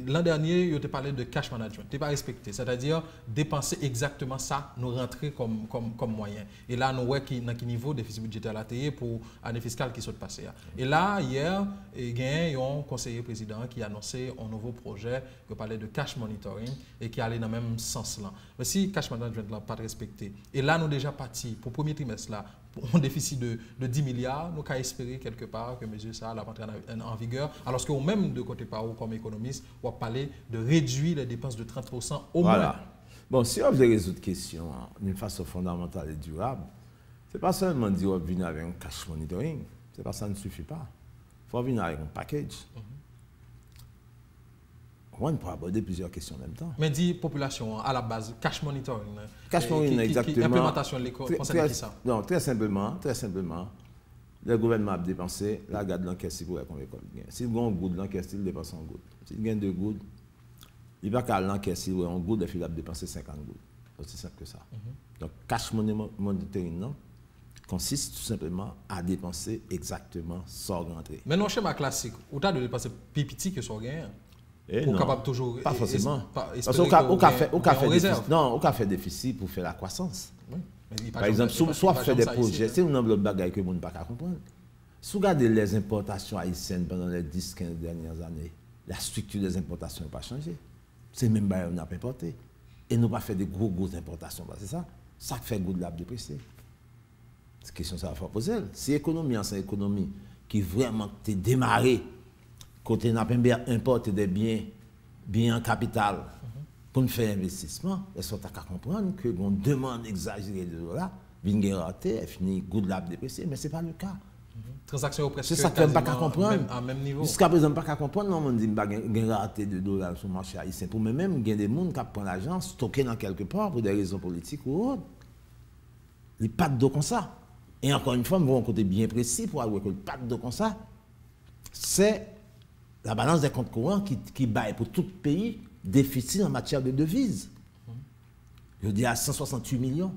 l'an dernier, je t'ai parlé de cash management, tu n'es pas respecté, c'est-à-dire dépenser exactement ça, nous rentrer comme moyen. Et là, nous voyons dans quel niveau de déficit budgétaire là pour l'année fiscale qui s'est passée. Et là, hier, il y a un conseiller président qui a annoncé un nouveau projet qui parlait de cash monitoring et qui allait dans le même sens là. Mais si cash management n'est pas respecté, et là, nous déjà parti pour le premier trimestre là, pour un déficit de 10 milliards, nous avons espéré quelque part que mesure ça va entrer en vigueur, alors que vous-même, de côté par vous, comme économiste, vous parlez de réduire les dépenses de 30% au moins. Bon, si on veut résoudre la question d'une façon fondamentale et durable, ce n'est pas seulement dire qu'on vient avec un cash monitoring, c'est pas ça ne suffit pas. Il faut venir avec un package. On peut aborder plusieurs questions en même temps. Mais dit population, à la base, cash monitoring. Cash monitoring, exactement. Implémentation de l'école, concerne qui ça? Non, très simplement, le gouvernement a dépensé, la regarde l'encaisse pour qu'on l'école. Si vous avez un goût de l'encaisse, il dépense un goût. Si vous avez deux gouttes, il va qu'à l'encaisse, il va un goût, il va dépenser 50 gouttes. C'est aussi simple que ça. Donc, cash monitoring, non, consiste tout simplement à dépenser exactement sans rentrer. Mais non, schéma classique, où tu as de dépenser plus petit que son gain. Pour capable toujours pas forcément. Parce qu'au fait déficit pour faire la croissance. Oui. Par exemple, soit faire des projets, c'est une enveloppe de bagaille que vous ne pouvez pas comprendre. Si vous regardez les importations haïtiennes pendant les 10-15 dernières années, la structure des importations n'a pas changé. C'est même pas on n'a pas importé. Et nous pas fait de grosses importations. C'est ça. Ça fait goût de la déprécier. Cette question, ça va falloir poser. Si l'économie, c'est une économie qui vraiment t'est démarrée, côté n'a pas importé des biens en capital pour faire investissement, ils sont à comprendre que on demande exagérée de dollars, vient rater, elle finit goût de la déprécier, mais ce n'est pas le cas. Transaction presque c'est ça que pas qu'à comprendre. À même niveau. Jusqu'à présent, pas qu'à comprendre, non, on dit que raté de dollars sur le marché haïtien. Pour moi-même, il y a des gens qui prennent l'argent, stocké dans quelque part pour des raisons politiques ou autres. Il n'y a pas de dos comme ça. Et encore une fois, nous avons un côté bien précis pour avoir que le pas de dos comme ça, c'est la balance des comptes courants qui baille pour tout pays déficit en matière de devises. Je dis à 168 millions,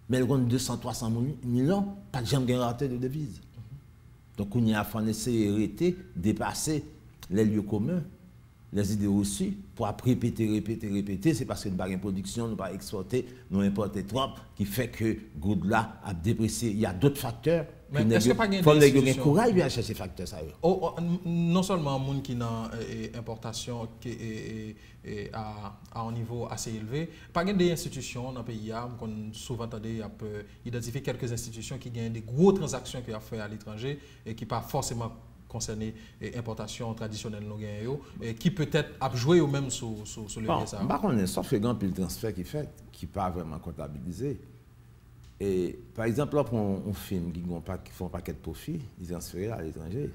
mais il y a 200-300 millions, pas de jamais raté de devises. Donc, on y a essayer de dépasser les lieux communs, les idées reçues, pour après répéter. C'est parce que nous n'avons pas de production, nous n'avons pas exporté, nous importons trop, qui fait que Goud là a déprécié. Il y a d'autres facteurs. Mais est-ce que pas il faut le courage à chercher ces facteurs. Non seulement les gens qui ont une importation à un niveau assez élevé, pas des institutions dans le pays, qu'on souvent identifier quelques institutions qui gagnent des grosses transactions qui ont fait à l'étranger et qui ne pas forcément concerner l'importation traditionnelle et qui peut-être a joué ou même sur le PSA. Par contre, sauf que grand pile transfert qui fait, qui n'est pas vraiment comptabilisé. Et par exemple, là, pour un film qui font un paquet de profits, ils transfèrent à l'étranger.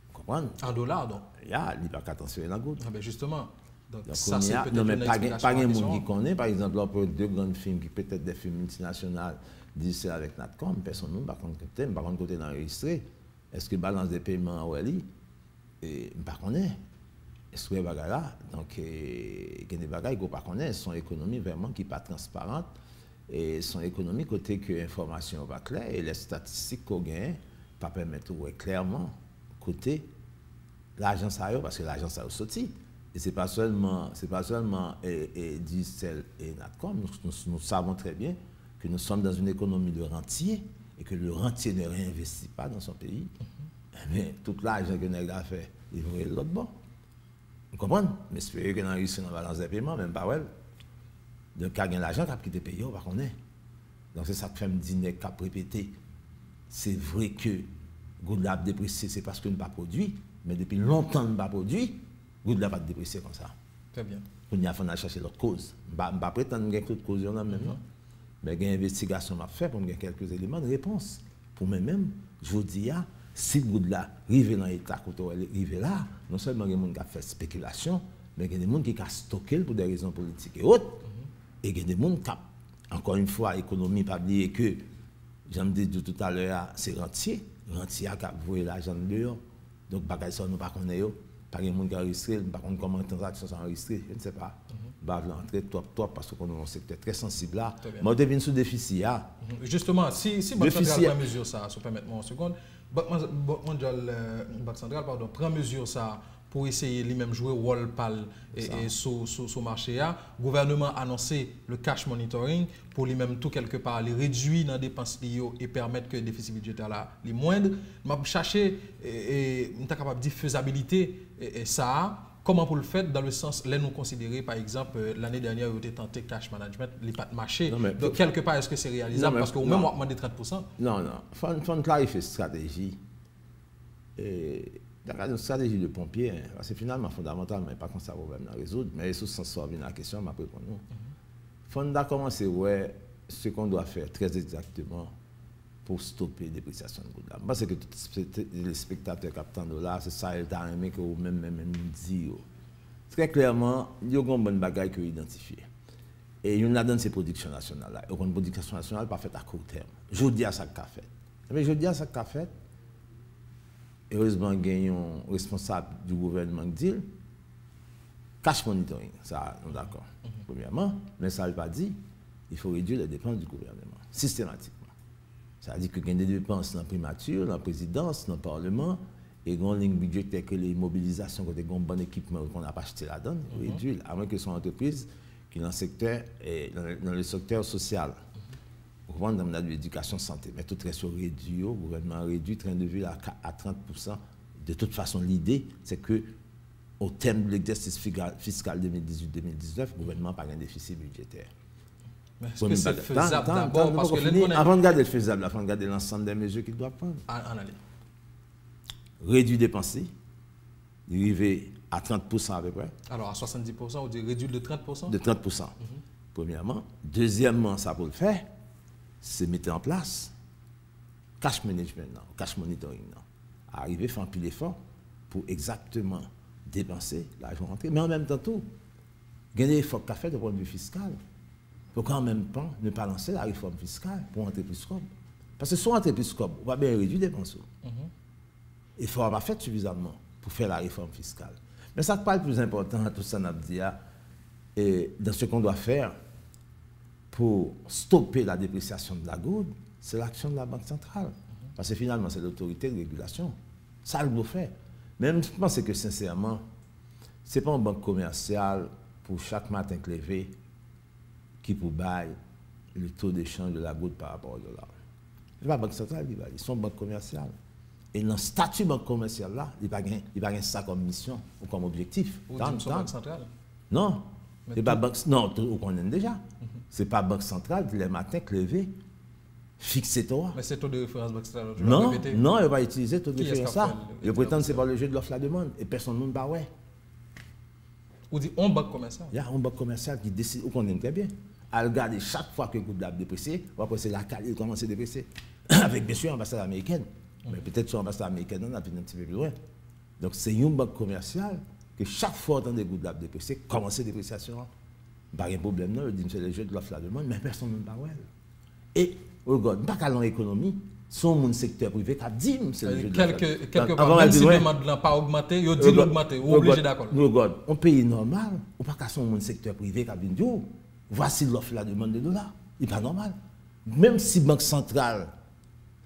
Vous comprenez? En dollars, donc? Il n'y a pas transférer dans le goutte. Ah ben justement. Donc ça, c'est peut-être une explication. Pas de monde qui connaît, par exemple, là, pour deux grands films, qui peut-être des films multinationaux, disent avec Natcom, personne ne par contre, côté d'enregistrer. Est-ce que balance des paiements ou elle et pas connaît. Est-ce que là donc il y a des bagages qu'on pas connaît, son économie vraiment qui pas transparente et son économie côté que l'information pas claire et les statistiques qu'on gagne pas permettre de clairement côté l'agence a parce que l'agence a sorti et c'est pas seulement Digicel et Natcom, nous savons très bien que nous sommes dans une économie de rentier et que le rentier ne réinvestit pas dans son pays, mais tout l'argent que nous avons fait, il va l'autre bon. Vous comprenez? Mais espérez que nous réussissons dans la balance des paiements, même pas well. Donc, quand il y a l'argent qui a quitté le pays, on va connaître. Donc, c'est ça que fait me dire, qui a répété. C'est vrai que Goudlab déprécié, c'est parce que nous n'avons pas produit, mais depuis longtemps, nous n'avons pas produit, Goudlab a déprécié comme ça. Très bien. On a fait chercher l'autre cause. Je ne vais pas prétendre qu'il y a d'autres causes même. Mais il y a une investigation à faire pour me donner quelques éléments de réponse. Pour moi-même, je vous dis, si Goudla arrive dans l'état quand on arrive là, non seulement il y a des gens qui ont fait spéculation, mais il y a des gens qui ont stocké pour des raisons politiques et autres. Et il y a des gens qui, encore une fois, l'économie, pas oublier que, j'en ai dit tout à l'heure, c'est rentier. Rentier qui a voué l'argent dehors. Donc, bagage ça, nous ne connaissons pas. Pas de monde qui a enregistré, par contre, comment une transaction sont enregistrées, je ne sais pas. Je vais l'entrer top, parce qu'on est un secteur très sensible là. Mais on devine sous déficit. Justement, si Banque centrale prend mesure ça, si vous permettez-moi une seconde, Banque centrale prend mesure ça pour essayer lui-même jouer rôle pâle et sur le marché. Le gouvernement a annoncé le cash monitoring pour lui-même tout quelque part les réduire dans les dépenses et permettre que le déficit budgétaire là les moindres. Je chercher et capable de dire faisabilité et ça. Comment pour le faire dans le sens, là nous considérer par exemple l'année dernière où était tenté cash management, les pas de marché. Donc quelque part est-ce que c'est réalisable parce que ou même on demande 30%? Non, faut clarifier stratégie. Une stratégie de pompier, parce que finalement, fondamentalement, pas comme ça, problème à résoudre, mais sous sens sortir la question, m'a répondu. Il faut commencer ouais ce qu'on doit faire très exactement pour stopper la dépréciation de goud. Moi, c'est que les spectateurs captant de là, c'est ça, ils ont aimé que vous-même dit. Très clairement, il y a une bonne bagaille que identifier. Et il y a dans ces productions nationales. Il y a une production nationale pas faite à court terme. Je dis à ça qu'a fait. Mais je dis à ça qu'a fait. Heureusement, il y a un responsable du gouvernement qui dit cash monitoring, ça, on est d'accord. Premièrement, mais ça ne veut pas dire qu'il faut réduire les dépenses du gouvernement, systématiquement. Ça veut dire qu'il y a des dépenses dans la primature, dans la présidence, dans le Parlement, et il y a une ligne budgétaire que les mobilisations, que un bon équipement qu'on n'a pas acheté là-dedans, il faut réduire, à moins que ce soit une entreprise qui est dans le secteur social. Dans l'éducation santé, mais tout reste réduit, le gouvernement réduit, train de vie à 30%. De toute façon, l'idée, c'est que au terme de l'exercice fiscal 2018-2019, le gouvernement n'a pas un déficit budgétaire. Mais est-ce que c'est faisable d'abord parce que avant de regarder le faisable, avant de regarder l'ensemble des mesures qu'il doit prendre. Réduire dépenser, arriver à 30% à peu près. Alors à 70%, on dit réduire de 30%? De 30%, premièrement. Deuxièmement, ça pour le faire, c'est mettre en place cash management, cash monitoring. Arriver à faire un pile d'efforts pour exactement dépenser l'argent rentré. Mais en même temps, tout, il y a des efforts qu'a fait de point de vue fiscal. Il faut en même temps ne pas lancer la réforme fiscale pour entrer plus scope. Parce que sur entrer plus scope, on va bien réduire les dépenses. Il faut avoir fait suffisamment pour faire la réforme fiscale. Mais ça pas le plus important, tout ça, n'a dit, et dans ce qu'on doit faire, pour stopper la dépréciation de la gourde, c'est l'action de la Banque centrale. Parce que finalement, c'est l'autorité de régulation. Ça, elle doit faire. Même je pense que sincèrement, ce n'est pas une banque commerciale pour chaque matin levé qui pour bailler le taux d'échange de la gourde par rapport au dollar. Ce n'est pas la Banque centrale qui va aller, c'est une banque commerciale. Et dans le statut de banque commerciale là, il n'y a pas ça comme mission ou comme objectif. Ou Banque centrale? Non. C'est pas banque, non, on connaît déjà. C'est pas Banque centrale qui les matins levé fixer toi. Mais c'est taux de référence Banque centrale. Non, non, il va utiliser taux de référence ça. Il prétend que c'est pas le jeu de l'offre la demande et personne ne va ouais. Ou dit on banque commerciale. Il y a une banque commerciale qui décide, on connaît très bien. À regarder chaque fois que le groupe d'ab déprécié, on va passer la cale, il commence à déprécier. Avec bien sûr l'ambassade américaine. Mais peut-être sur l'ambassade américaine, on a un petit peu plus loin. Donc c'est une banque commerciale que chaque fois dans des groupes d'ab déprécié, commence à dépréciation. Pas de problème, non, c'est le jeu de l'offre la demande, mais personne ne va ouais. Et regarde, pas qu'à l'économie, son monde secteur privé qui a dit c'est le jeu de l'offre. Quelque part, même si la demande n'a pas augmenté, il dit l'augmenter, ou obligé d'accord. Regarde, un pays normal, ou pas qu'à son monde secteur privé qui a dit voici l'offre la demande de dollars. Il n'est pas normal. Même si la Banque centrale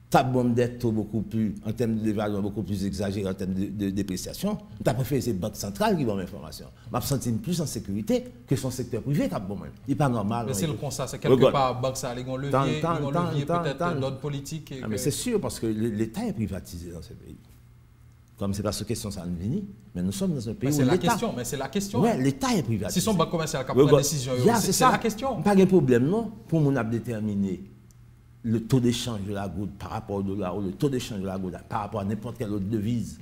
tape bombe dette beaucoup plus, en termes de valeur beaucoup plus exagérée, en termes de dépréciation, tu as préféré ces banques centrales qui donnent l'information. Je me sens plus en sécurité que son secteur privé qui a bon. Il n'est pas normal. Mais c'est le constat, c'est quelque part, banque ça, ils ont levier peut-être d'autres politiques. Mais c'est sûr, parce que l'État est privatisé dans ce pays. Comme c'est pas ce question, ça ne vient, mais nous sommes dans un pays où l'État... Mais c'est la question. Oui, l'État est privatisé. Si son banque commerciale qui prend une décision, c'est la question. Pas de problème, non, pour mon déterminer le taux d'échange de la goutte par rapport au dollar ou le taux d'échange de la goutte par rapport à n'importe quelle autre devise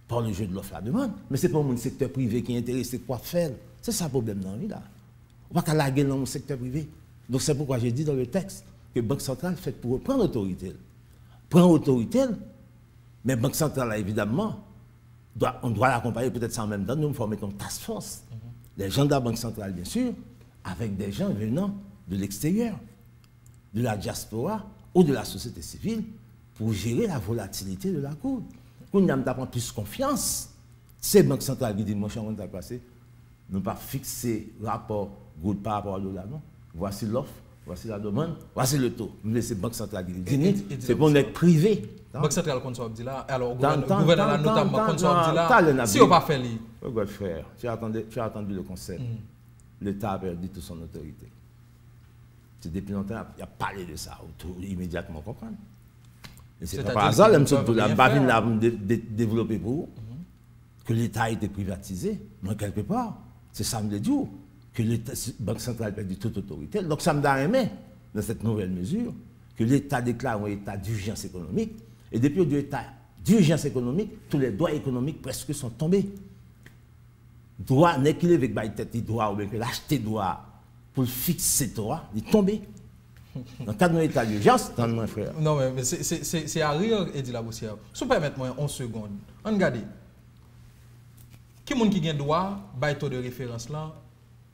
par le jeu de l'offre à la demande. Mais ce n'est pas mon secteur privé qui est intéressé quoi faire. C'est ça le problème dans la vie là. On va pas laguer dans mon secteur privé. Donc c'est pourquoi j'ai dit dans le texte que la Banque centrale fait pour reprendre l'autorité. Prendre l'autorité, mais la Banque centrale là, évidemment, on doit l'accompagner peut-être ça en même temps, nous former une task force. Les gens de la Banque centrale bien sûr, avec des gens venant de l'extérieur, de la diaspora ou de la société civile pour gérer la volatilité de la cour. Quand on a plus confiance, C'est la Banque centrale qui dit, mon cher, on t'a passé. Nous pas fixer rapport goutte par rapport à dollar, non. Voici l'offre, voici la demande, voici le taux. Nous laissons la Banque centrale qui dit, c'est pour être privé. La Banque centrale, comme ça, dit là, alors, le gouvernement, notamment, comme ça, dit là, si on pas fait lui. Regarde, frère, tu as attendu le concept. L'État a perdu toute son autorité. C'est depuis longtemps, il a parlé de ça, immédiatement comprendre. Et c'est pas par hasard, même si la bavine l'a développé pour vous, que l'État a été privatisé, mais quelque part, c'est ça me dit, que la Banque centrale a perdu toute autorité. Donc ça me donne aimé, dans cette nouvelle mesure, que l'État déclare un état d'urgence économique, et depuis l'état d'urgence économique, tous les droits économiques presque sont tombés. Droit, n'est qu'il avec la tête, il doit, ou bien que l'acheter droit, pour fixer droit, il est tombé. Dans le cadre de l'état d'urgence, dans mon frère. Non, mais c'est à rire, Eddy Laboussière. Si vous permettez-moi 11 secondes, on regarde. Qui est qui a droit, bail taux de référence là,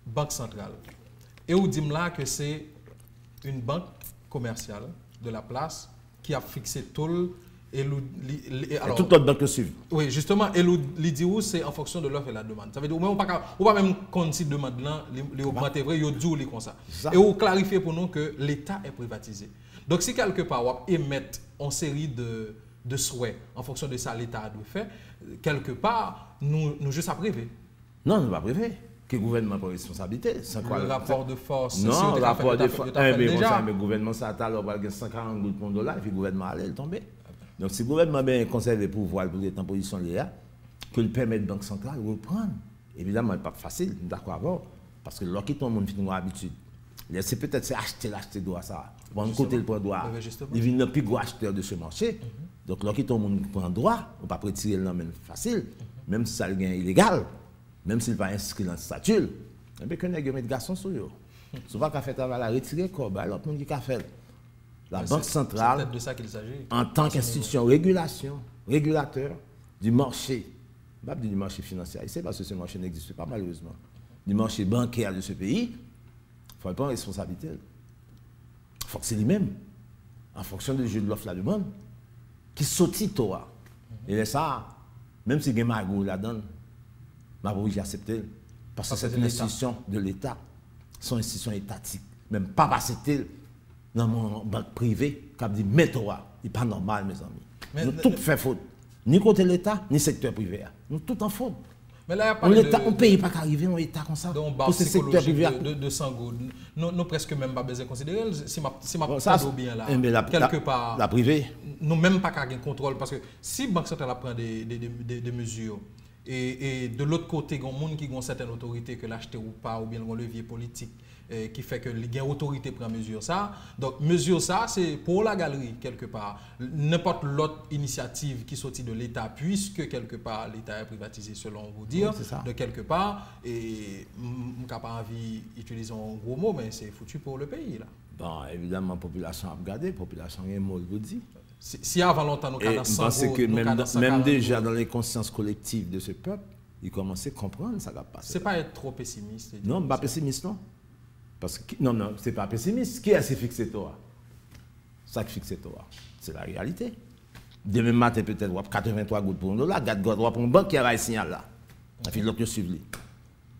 Banque centrale. Et vous dites là que c'est une banque commerciale de la place qui a fixé taux et alors toute autre banque suit. Oui, justement, et l'idée c'est en fonction de l'offre et la demande. Ça veut dire on pas même compte si demande là, les augmenter vrai, yo dit comme ça. Et vous clarifiez pour nous que l'État est privatisé. Donc si quelque part on émettre une série de souhaits en fonction de ça l'État doit faire, quelque part nous juste à privé. Non, nous pas privé. Que le gouvernement a pas responsabilité. Sans quoi le rapport de force. Non, le rapport de force. Mais le gouvernement ça a alors 140 gouttes pour $, et puis le gouvernement allait tomber. Donc si le gouvernement a bien conservé le pouvoir pour être en position là, que le permet de Banque centrale de reprendre. Évidemment, ce n'est pas facile, d'accord avant, parce que lorsqu'il tombe, on finit habitude. C'est peut-être l'acheter droit ça. Bon, côté le point droit, il vient le plus gros acheteur de ce marché. Donc lorsqu'il tombe, on prend droit, on ne peut pas retirer le nom facile, même si ça le gain illégal, même s'il n'est pas inscrit dans le statut. Mais qu'on a des garçons sur eux. Souvent, quand on fait travail à retirer le corps, l'autre monde qui a fait. La Banque centrale, de ça qu'il s'agit. En tant qu'institution régulateur du marché, pas du marché financier, c'est parce que ce marché n'existe pas malheureusement, du marché bancaire de ce pays, il faut prendre responsabilité. Il faut que c'est lui-même, en fonction du jeu de l'offre la demande, qui sortit toi. Et ça, même si il y a un magou là-dedans, ma j'ai accepté, parce que c'est une institution de l'État, son institution étatique, même pas accepté. Dans mon banque privée, qui a dit, mais toi, il n'est pas normal, mes amis. Nous tous fait faute. Ni côté l'État, ni secteur privé. Nous tous en faute. Mais là, on ne paye pas qu'arriver en État comme ça. Donc, pour ce secteur privé. De Sango, nous presque même pas besoin de considérer. Si ma bon, bien là, quelque part. La privée. Nous même pas qu'à un contrôle. Parce que si la Banque centrale prend des mesures, et de l'autre côté, il y a des gens qui ont une certaine autorité que l'acheter ou pas, ou bien un levier politique. Qui fait que l'autorité prend mesure ça. Donc, mesure ça, c'est pour la galerie, quelque part. N'importe l'autre initiative qui sortit de l'État, puisque quelque part, l'État est privatisé, selon vous dire, de quelque part. Et je n'ai pas envie d'utiliser un gros mot, mais c'est foutu pour le pays, là. Bon, évidemment, la population a regardé, la population a un mot, vous dit. Si avant longtemps, nous avons pensé que même déjà dans les consciences collectives de ce peuple, ils commençaient à comprendre ça va passer. Ce n'est pas être trop pessimiste. Non, pas pessimiste, non. Parce que, non, ce n'est pas pessimiste. Qui a-t-il fixé toi? Ça qui fixe toi. C'est la réalité. Demain matin, peut-être, 83 gouttes pour $, 4 gouttes pour une banque qui a un signal là. Et puis l'autre suivi.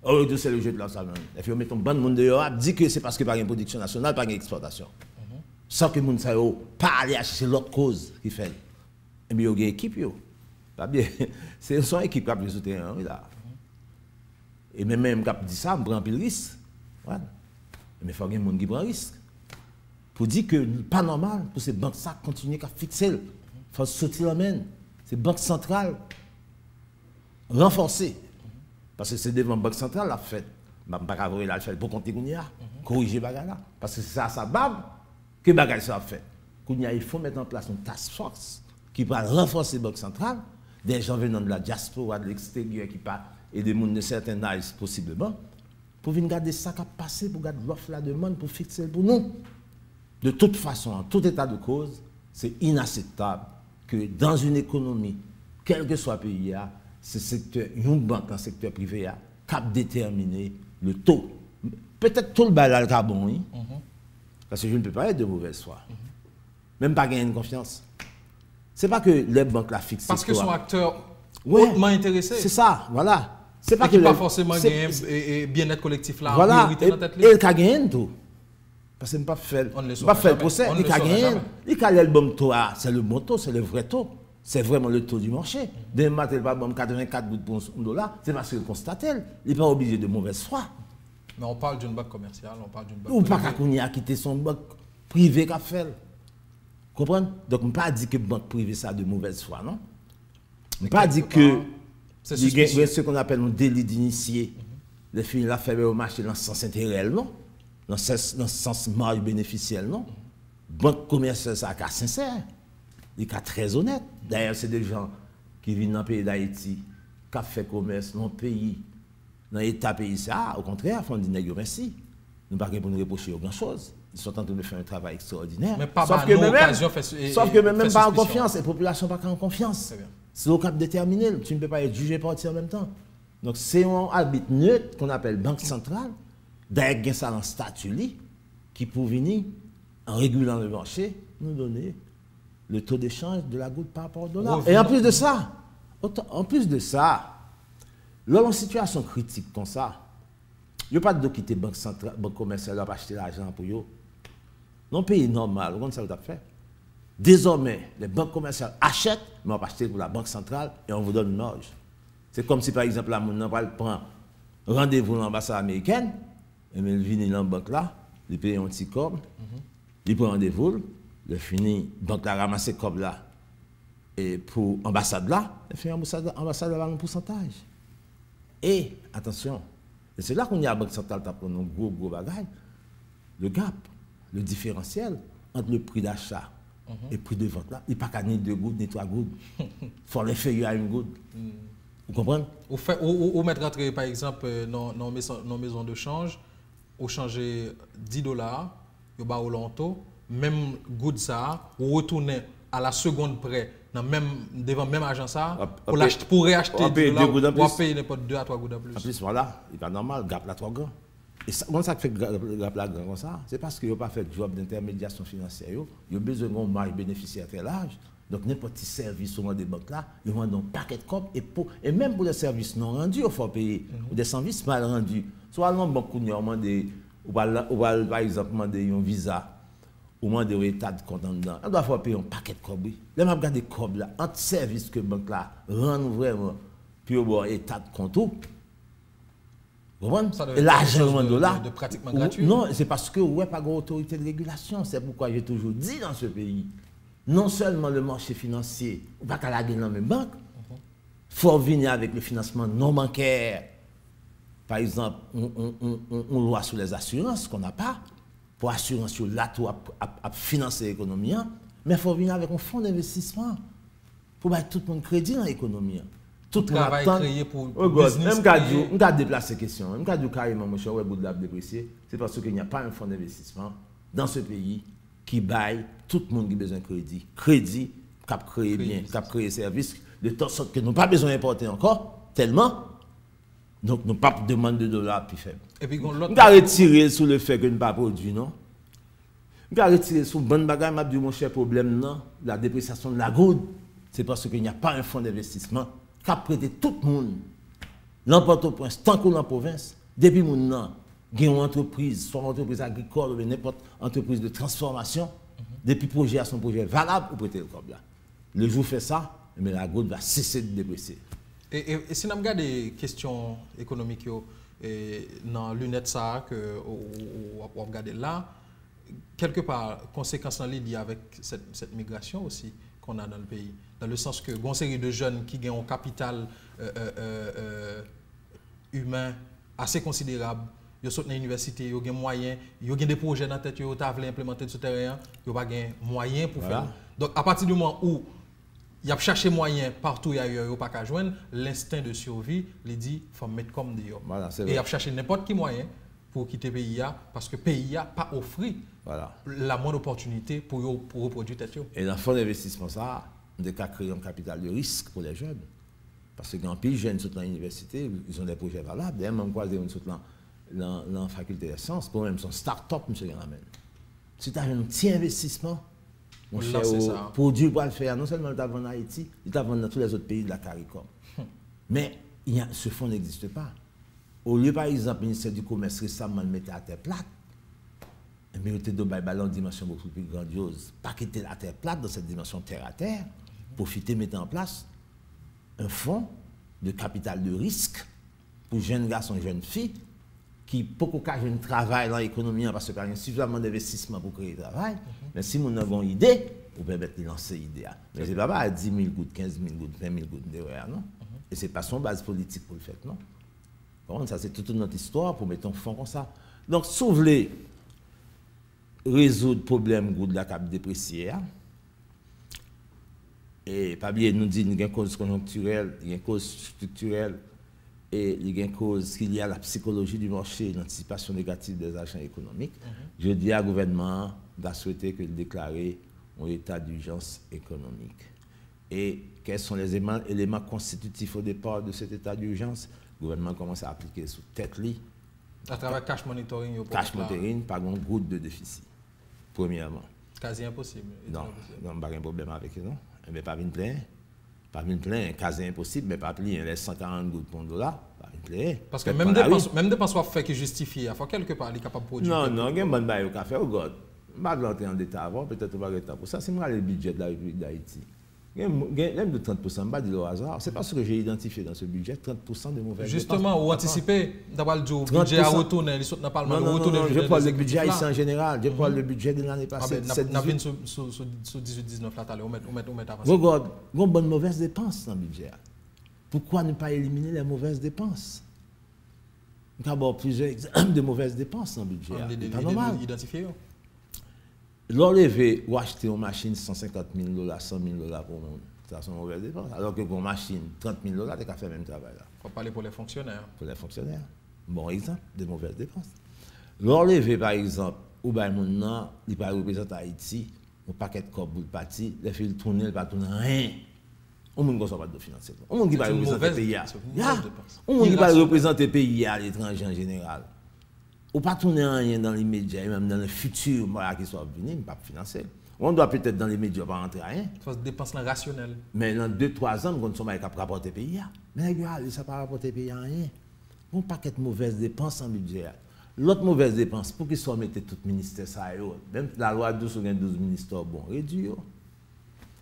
Oh, c'est le jeu de l'ensemble. Et puis on met un bon monde dehors, dit que c'est parce qu'il n'y a pas une production nationale, pas une exportation. Sans que les gens pas aller acheter l'autre cause qui fait. Et puis il y a une équipe. Pas bien. C'est son équipe qui a plus de terrain. Et même quand je dis ça, je prends un peu de risque. Voilà. Mais il faut qu'il y ait des gens qui prennent risque. Pour dire que ce n'est pas normal pour ces banques ça continuer à fixer. Il faut sortir la main. Ces banques centrales renforcées. Parce que c'est devant la banque centrale la fait. Je ne vais pas la faire pour compter corriger les bagages là. Parce que c'est ça, ça bave que les bagages ça fait. Il faut mettre en place une task force qui va renforcer les banques centrales. Des gens venant de la diaspora, de l'extérieur qui partent et des gens de certains âges possiblement. Pour venir garder ça qui a passé, pour garder l'offre, la demande, pour fixer pour nous. De toute façon, en tout état de cause, c'est inacceptable que dans une économie, quel que soit le pays, ce secteur, une banque, un secteur privé, cap déterminer le taux. Peut-être tout le balal carbone, oui, parce que je ne peux pas être de mauvaise foi. Même pas gagner une confiance. Ce n'est pas que les banques la fixent. Parce que son acteur hautement intéressé. C'est ça, voilà. C'est pas que pas forcément gagner bien-être collectif là, voilà, en priorité dans tête. Et il a gagné tout. Parce que ne pas faire le procès, il a gagné. Il a l'album taux, c'est le bon taux, c'est le vrai taux. C'est vraiment le taux du marché. Dès matin, il va bon 84 gouttes pour $1, c'est parce qu'il constate. Il n'est pas obligé de mauvaise foi. Mais on parle d'une banque commerciale, on parle d'une banque. Ou pas qu'on y a quitté son banque privée qu'a fait. Comprenez? Donc, on ne pas dit que banque privée ça de mauvaise foi, non? On ne pas dit que il y a ce qu'on appelle un délit d'initié. Les filles la fait au marché dans ce sens intérêt, non? Dans ce sens marge bénéficiel, non? Banque commerciale, ça a sincère. Il est très honnête. D'ailleurs, c'est des gens qui vivent dans le pays d'Haïti, qui ont fait commerce dans le pays, dans l'État pays. Ça, au contraire, ils font des négociations ainsi. Nous ne pouvons pas nous reprocher grand-chose. Ils sont en train de faire un travail extraordinaire. Mais pas sauf que même pas en confiance. Les populations ne sont pas en confiance. C'est au cap déterminé. Tu ne peux pas être jugé parti en même temps. Donc, c'est un arbitre neutre qu'on appelle Banque centrale. D'ailleurs, il y a ça dans le statut qui, pour venir, en régulant le marché, nous donner le taux d'échange de la goutte par rapport au dollar. Et en plus de ça, lors d'une situation critique comme ça, il n'y a pas de quitter banque centrale, banque commerciale pour acheter l'argent pour eux. Dans un pays normal, vous savez ce que vous fait. Désormais, les banques commerciales achètent, mais on va acheter pour la banque centrale et on vous donne une marge. C'est comme si par exemple, la monde prend rendez-vous dans l'ambassade américaine, et il vient dans la banque là, il paye un petit corps, il prend rendez-vous. Le fini, donc la ramasser comme là, et pour l'ambassade là, il fait l'ambassade là un pourcentage. Et, attention, et c'est là qu'on y a la Banque centrale pour nos gros bagages, le gap, le différentiel entre le prix d'achat et le prix de vente là, il n'y a pas qu'à ni 2 gouttes, ni 3 gouttes. Il faut les faire à 1 goutte. Vous comprenez? Ou mettre rentrer, par exemple, dans nos maisons de change, ou changer $10, au bas au longtemps, même good ça, ou retourner à la seconde près, devant même agent ça, pour réacheter $2, ou payer n'importe 2 à 3 gouttes en plus. En plus, voilà, il n'est pas normal, gap là 3 grands. Et ça, comment ça fait gap là grand comme ça? C'est parce qu'ils n'ont pas fait de job d'intermédiation financière. Ils ont besoin d'un marge bénéficiaire très large. Donc, n'importe quel service au des banques là, ils vendent un paquet de copes. Et même pour les services non rendus, il faut payer. Ou des services mal rendus. Soit dans banque, on va par exemple demander un visa. Ou demander un état de compte dedans. On doit faire payer un paquet de copes. Là, on regarde des copes là, entre services que la banque là rendent vraiment, puis au bon état de compte. L'argent de pratiquement gratuit. Non, c'est parce que ouais, pas d'autorité de régulation. C'est pourquoi j'ai toujours dit dans ce pays, non seulement le marché financier, on va pas la gagner dans les banques, il faut venir avec le financement non bancaire. Par exemple, on loi sur les assurances qu'on n'a pas, pour assurance sur l'ATO à financer l'économie, mais il faut venir avec un fonds d'investissement pour mettre tout le monde crédit dans l'économie. Tout travail créé pour business. Même quand déplacer question, même quand carrément mon cher Boudlab déprécié, c'est parce qu'il n'y a pas un fonds d'investissement dans ce pays qui baille tout le monde qui a besoin de crédit. Crédit, cap créer bien, cap créer service, de telle sorte que nous n'avons pas besoin d'importer encore, tellement. Donc, nous n'avons pas de demande de dollars plus faible. Et puis, nous avons retiré sur le fait que nous n'avons pas produit, non? Nous avons retiré sur le bon bagage, m'a dit mon cher problème, non? La dépréciation de la goutte, c'est parce qu'il n'y a pas un fonds d'investissement qui a prêté tout le monde. N'importe au point, tant qu'on est en province, depuis maintenant, il y a une entreprise, soit une entreprise agricole ou n'importe entreprise de transformation, depuis projet à son projet valable, pour prêter le corps là. Le jour fait ça, mais la goutte va cesser de déprécier. Et si nous regardons des questions économiques dans lunettes ça que on regarde là, quelque part conséquence en ligne avec cette migration aussi qu'on a dans le pays, dans le sens que une série de jeunes qui ont un capital humain assez considérable, ils sont à l'université, ils ont des moyens, ils ont des projets dans la tête, ils ont implémenter sur le terrain, ils n'ont pas de moyens pour faire. Donc à partir du moment où il a cherché moyen partout ailleurs, il n'y a pas qu'à joindre, l'instinct de survie, il dit qu'il faut mettre comme dehors. Voilà, et il a cherché n'importe quel moyen pour quitter le pays, parce que le pays n'a pas offert la moindre opportunité pour reproduire tête. Et dans le fonds d'investissement, ça, on a créé un capital de risque pour les jeunes. Parce que quand les jeunes sont dans l'université, ils ont des projets valables. D'ailleurs, même quand ils sont dans la faculté de sciences, pour même son start-up, M. Ganamène. Si tu as un petit investissement, mon cher, produit pour le faire, non seulement en Haïti, il t'a vendu dans tous les autres pays de la CARICOM. Mais ce fonds n'existe pas. Au lieu, par exemple, le ministère du Commerce récemment le mettait à terre plate, mais il était de une dimension beaucoup plus grandiose. Pas quitter la terre plate dans cette dimension terre à terre, profiter, mettre en place un fonds de capital de risque pour jeunes garçons et jeunes filles qui, pour qu'on ait un travail dans l'économie, parce qu'il y a suffisamment d'investissement pour créer du travail, mais si nous avons une idée, on peut mettre lancer l'idée. Mais ce n'est pas à 10 000 gouttes, 15 000 gouttes, 20 000 gouttes derrière, non? Et ce n'est pas son base politique pour le faire, non? Bon, ça, c'est toute notre histoire pour mettre un fonds comme ça. Donc, si vous voulez résoudre le problème de la cap dépréciée, et pas bien nous dire qu'il y a une cause conjoncturelle, il y a une cause structurelle, et il y a une cause qu'il y a la psychologie du marché, l'anticipation négative des agents économiques. Je dis au gouvernement de souhaiter que déclarer un état d'urgence économique. Et quels sont les éléments constitutifs au départ de cet état d'urgence? Le gouvernement commence à appliquer sous tête li. À travers cash monitoring. Cash monitoring, pas une goutte de déficit. Premièrement. Quasi impossible. Non, non, pas un problème avec eux, non. Mais pas une plein. Pas une plein, quasi impossible, mais pas plié. Les 140 gouttes pour $, pas une plein. Parce que même dépenses soit fait qui justifie, il faut quelque part, il est capable de produire. Non, non, il y a un bon bail au café au God. Je ne vais pas rentrer en détail avant, peut-être on va arrêter pour ça. C'est moi le budget de la République d'Haïti. Même de 30%, je ne vais pas dire au hasard. C'est pas ce que j'ai identifié dans ce budget, 30% de mauvaises justement, ou anticiper, d'avoir le budget à retourner, les autres n'ont pas le Parlement. Non, je parle du budget haïtien en général. Je parle du budget de l'année passée. On a vu sur 18-19 là, on met avant. Regarde, il y a une bonne mauvaise dépense dans le budget. Pourquoi ne pas éliminer les mauvaises dépenses? Il y a d'abord plusieurs exemples de mauvaises dépenses dans le budget. C'est pas normal. Identifier. L'enlever ou acheter une machine $150 000, $100 000 pour le monde, ça sont mauvaises dépenses. Alors que pour une machine, $30 000, tu as fait le même travail là. Il faut parler pour les fonctionnaires. Pour les fonctionnaires. Bon exemple de mauvaises dépenses. L'enlever par exemple, ou bien maintenant, il va représenter Haïti, un paquet de corps pour le parti, les filles tournent, il va tourner rien. On ne peut pas de financer. On ne peut pas représenter le pays. On ne peut pas représenter le pays à l'étranger en général. Ou pas tourner rien dans les médias, même dans le futur, qui soit venu, pas financer. On doit peut-être dans les médias pas rentrer rien. Ça se dépense rationnel. Mais dans 2-3 ans, on va rapporter le pays. Mais ça ne va pas rapporter le pays à rien. On pas de mauvaises dépenses en budget. L'autre mauvaise dépense, pour qu'ils soient mis tout le ministère, ça même la loi 12 ou 12 ministères, bon, réduit.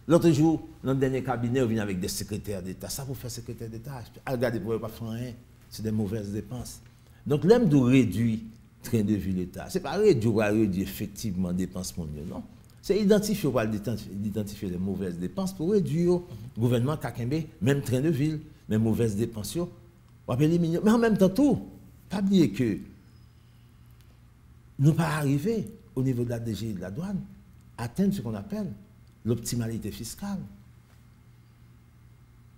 L'autre jour, dans le dernier cabinet, on vient avec des secrétaires d'État. Ça pour faire secrétaire d'État. Regardez, pour ne pas faire rien. C'est des mauvaises dépenses. Donc, l'aime de réduire train de vie l'État. Ce n'est pas réduire effectivement dépenses mondiales, non. C'est identifier les mauvaises dépenses pour réduire le gouvernement Kakembe, même train de ville, les mauvaises dépenses. Mais en même temps, tout, pas oublier que nous ne pas arriver au niveau de la DGI et de la douane à atteindre ce qu'on appelle l'optimalité fiscale.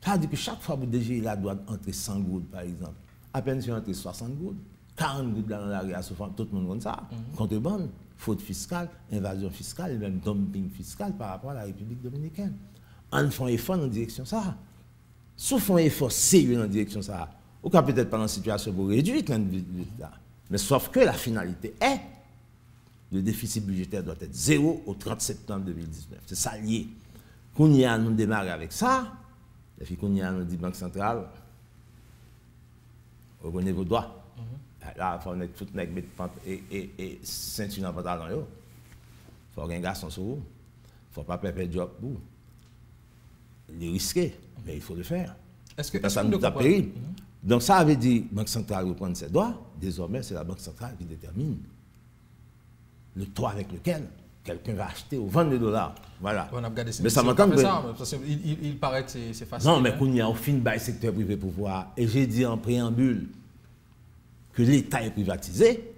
Ça veut dire que chaque fois que vous DGI et la douane entre 100 gouttes, par exemple, à peine si on entre 60 gouttes, 40 gouttes dans la rue, tout le monde comme ça, contrebande, faute fiscale, invasion fiscale et même dumping fiscal par rapport à la République dominicaine. On fait un effort dans la direction de ça. Si on fait un effort sérieux dans la direction de ça, on peut peut-être pas dans une situation pour réduire l'État. Mais sauf que la finalité est, le déficit budgétaire doit être 0 au 30 septembre 2019. C'est ça lié. Quand nous démarrer avec ça, et puis quand nous dit Banque centrale, reprenez vos doigts. Là, il faut mettre tout le monde et ceinture dans le pantalon. Il faut avoir un garçon sur vous. Il ne faut pas perdre le job pour vous. Il est risqué, mais il faut le faire. Est-ce que ça nous a péril. Donc ça avait dit Banque centrale reprendre ses droits. Désormais, c'est la Banque centrale qui détermine le taux avec lequel quelqu'un va acheter ou vendre des dollars. Voilà. Mais ça m'entend il paraît que c'est facile. Non, mais quand il y a au fin du secteur privé pour voir, et j'ai dit en préambule que l'État est privatisé,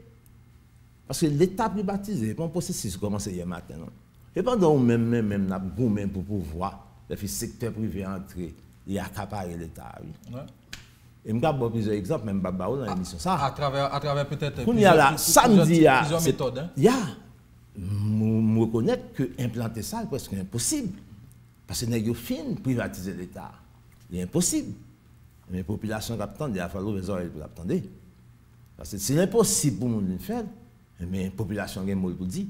parce que l'État privatisé, c'est pas un processus qui commence hier matin. Non? Et pendant même pour pouvoir, le secteur privé entrer et accaparer l'État. Oui. Ouais. Et je vais vous plusieurs exemples, même Babao dans l'émission. À travers peut-être plusieurs méthodes. Il y a, je reconnais que implanter ça est presque impossible. Parce que nous avons privatiser l'État. C'est impossible. Mais la population qui attend, il va falloir les oreilles pour l'attendre. Parce que c'est impossible pour nous de le faire, mais la population a un mot pour dire.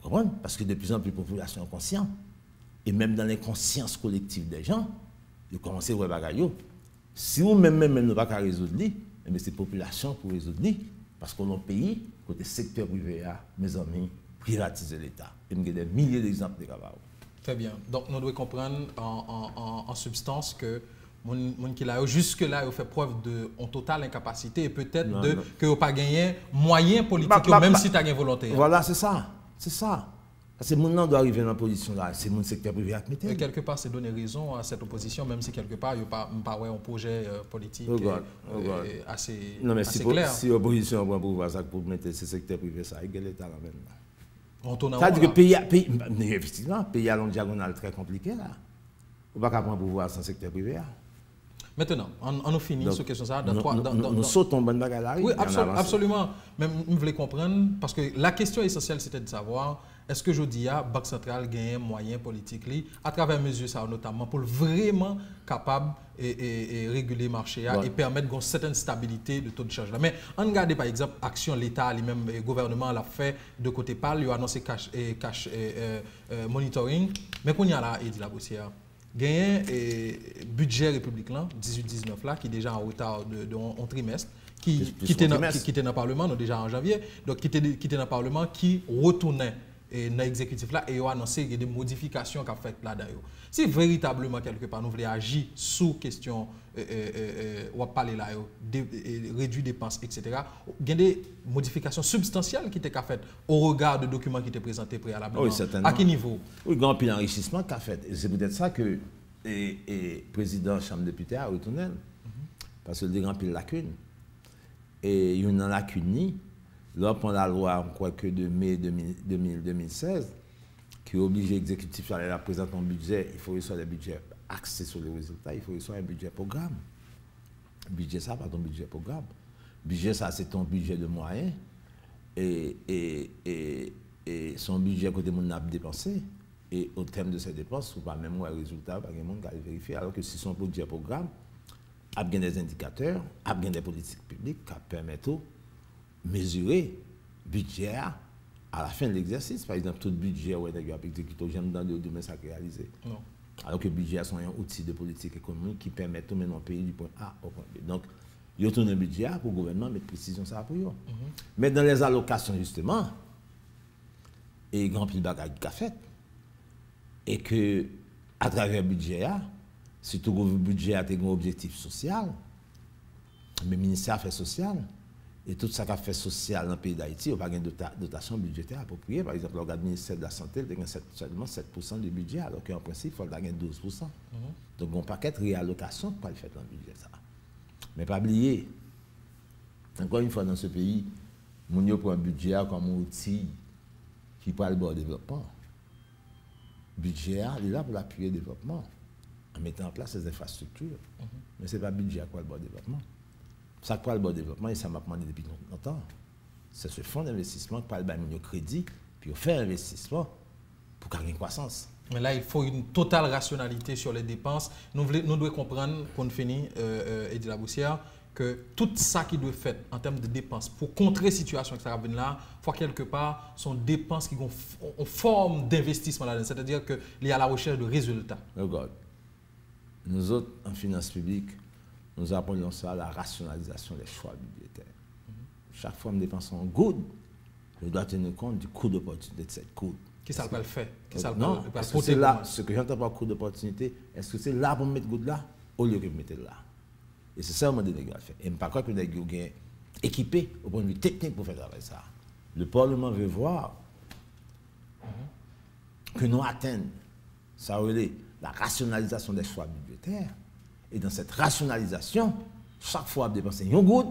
Vous comprenez? Parce que de plus en plus la population est consciente. Et même dans les consciences collectives des gens, de commencer à voir bagaille. Si vous même nous pas résoudre li, mais c'est la population pour résoudre li parce qu'on a un pays côté secteur privé mes amis privatiser l'État. Et il y a des milliers d'exemples de Gabao. Très bien. Donc nous devons comprendre en substance que mon qui là jusque-là il fait preuve de en totale incapacité et peut-être que vous pas gagné moyen politique même si tu as gagné volonté. Voilà, c'est ça. C'est ça. Parce que mon doit arriver dans la position là, c'est mon secteur privé à mettre. Et quelque part, c'est donner raison à cette opposition, même si quelque part, il n'y a pas un projet politique assez, non, mais assez clair. Si l'opposition prend pouvoir ça pour mettre ce secteur privé, ça, il y a l'État là même. On tourne en ça veut dire que effectivement, pays à long diagonale très compliqué là. On ne peut pas prendre pouvoir sans secteur privé. Maintenant, on finit sur question ça. Nous sautons bonne bagarre là. Oui, absolument. Même, je voulais comprendre, parce que la question essentielle, c'était de savoir, est-ce que je dis à Banque centrale gagne moyen politique à travers mesures ça notamment pour vraiment capable et réguler le marché et permettre une certaine stabilité de taux de change. Mais on regarde par exemple action l'État lui-même le gouvernement l'a fait de côté PAL, il a annoncé cash monitoring, mais qu'on y a là et dit la boursière. Gagné budget républicain 18-19 là qui est déjà en retard de un trimestre qui était dans le Parlement déjà en janvier donc qui était dans le Parlement qui retournait dans l'exécutif là et a annoncé des modifications qu'a fait là d'ailleurs. Si véritablement quelque part nous voulons agir sous question on va parler là réduire dépenses etc. Il y a des modifications substantielles qui étaient faites au regard de documents qui étaient présentés préalablement. Oui, certainement. À quel niveau? Oui, il y a un peu d'enrichissement qu'a fait. C'est peut-être ça que le président de la Chambre des députés a retourné. Parce qu'il y a un peu de lacunes. Et il y a une lacune, là, pendant la loi, je crois que de mai 2016, qui oblige l'exécutif à présenter un budget, il faut recevoir des budgets axés sur les résultats, il faut recevoir un budget programme. Budget, ça, pas ton budget programme. Budget, ça, c'est ton budget de moyens. Et son budget côté mon a dépensé. Et au terme de ces dépenses, il ne faut pas même voir le résultat, pas de monde qui a vérifié. Alors que si son budget programme, il y a des indicateurs, il y a des politiques publiques qui permettent de mesurer le budget à la fin de l'exercice. Par exemple, tout le budget où il y a exécuté, j'aime dans le domaine ça réalisé. Non. Alors que le budget sont un outil de politique économique qui permet de mener un pays du point A au point B. Donc, il y a un budget pour le gouvernement, mettre précision ça pour eux. Mais dans les allocations, justement, et grand pile bagaille qui a fait, et que à travers le budget, surtout que le budget a un objectif social, le ministère fait social, et tout ça qu'a fait social dans le pays d'Haïti, on n'a pas de dotation budgétaire appropriée. Par exemple, le ministère de la Santé, il a seulement 7% du budget, alors qu'en principe, il faut gagner 12%. Donc, on n'a pas qu'être réallocation pour le faire dans le budget. Ça. Mais pas oublier, encore une fois, dans ce pays, on prend un budget comme un outil qui parle de développement. Le budget il est là pour appuyer le développement, en mettant en place les infrastructures. Mais ce n'est pas le budget pour le développement. Ça qui parle de développement, et ça m'a demandé depuis longtemps, c'est ce fonds d'investissement qui parle de crédit, puis on fait un investissement pour gagner une croissance. Mais là, il faut une totale rationalité sur les dépenses. Nous devons comprendre, qu'on finit, Eddy Laboussière, que tout ça qui doit être fait en termes de dépenses pour contrer la situation que ça va là, il faut quelque part, sont dépenses qui ont une forme d'investissement là-dedans, c'est-à-dire qu'il y a la recherche de résultats. Regarde, nous autres, en finances publiques, nous appelons ça la rationalisation des choix budgétaires. Chaque fois que nous dépensons un good, je dois tenir compte du coût d'opportunité de cette coût. Qui ça le fait? Non, parce que c'est là, ce que j'entends par coût d'opportunité, est-ce que c'est là pour mettre good là, au lieu de mettre là? Et c'est ça que je vais faire. Et je ne pas que les gens sont équipés au point de vue technique pour faire ça. Le Parlement veut voir que nous atteignons, ça relève la rationalisation des choix budgétaires. Et dans cette rationalisation, chaque fois que dépenser un good,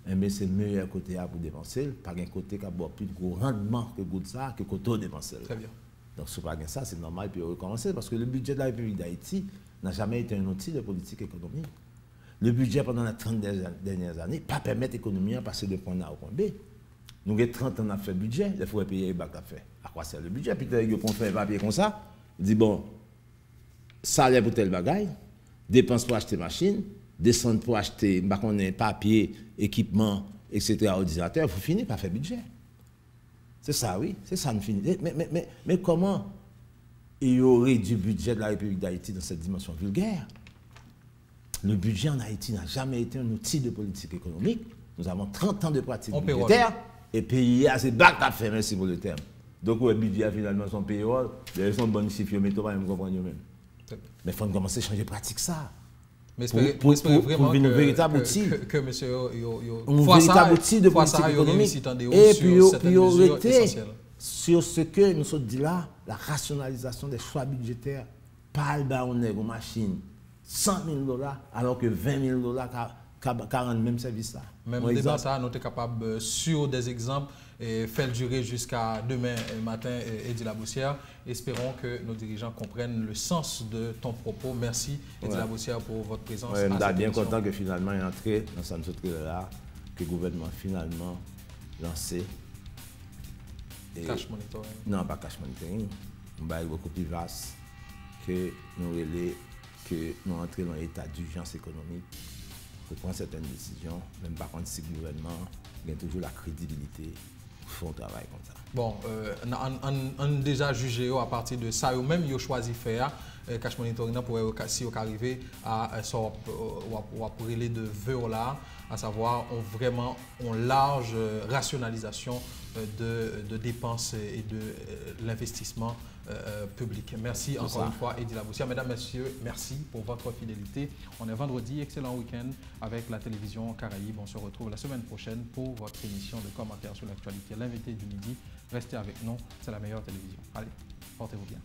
c'est le meilleur côté pour dépenser, pas un côté qui a plus de gros rendement que good ça, que côté dépenser. Très bien. Donc, si pas ça, c'est normal de recommencer parce que le budget de la République d'Haïti n'a jamais été un outil de politique économique. Le budget pendant les 30 dernières années pas permettre l'économie de passer de point A au point B. Nous avons 30 ans à faire le budget, il faut payer les bacs à faire. À quoi sert le budget? Puis il faut faire un papier comme ça. Il dit bon, salaire pour tel bagaille, dépenses pour acheter machine, descendre pour acheter papier, équipement, etc., ordinateur, il faut finir par faire budget. C'est ça, oui, c'est ça, nous finissons. Mais comment il y aurait du budget de la République d'Haïti dans cette dimension vulgaire. Le budget en Haïti n'a jamais été un outil de politique économique. Nous avons 30 ans de pratique budgétaire et pays assez bac à faire, merci pour le terme. Donc, le budget finalement son payroll, ils sont bons chiffres, mais tout le monde comprend même. Mais il faut commencer à changer de pratique ça. Mais pour vraiment un véritable outil. Que monsieur un véritable outil de politique économique. Et puis, arrêter sur ce que nous sommes dit là, la rationalisation des choix budgétaires. Pas le baronnet aux machines. $100 000 alors que $20 000 40 même service là. Même débat ça, nous sommes capables sur des exemples et faire durer jusqu'à demain matin, Eddy Laboussière. Espérons que nos dirigeants comprennent le sens de ton propos. Merci Eddy Laboussière pour votre présence. Je suis bien content que finalement il est entré dans cette là, que le gouvernement finalement lancé. Cash monitoring. Non, pas cash monitoring. Un bail beaucoup plus vaste que nous relais que nous entrons dans l'état d'urgence économique pour prendre certaines décisions, même par contre si le gouvernement a toujours la crédibilité pour faire un travail comme ça. Bon, on a déjà jugé à partir de ça, ou même ils ont choisi de faire cash monitoring pour si on arrive à les de vœux là, à savoir vraiment une large rationalisation de dépenses et de l'investissement public. Merci encore une fois, Eddy Laboussière. Mesdames, Messieurs, merci pour votre fidélité. On est vendredi, excellent week-end avec la télévision Caraïbe. On se retrouve la semaine prochaine pour votre émission de commentaires sur l'actualité. L'invité du midi, restez avec nous, c'est la meilleure télévision. Allez, portez-vous bien.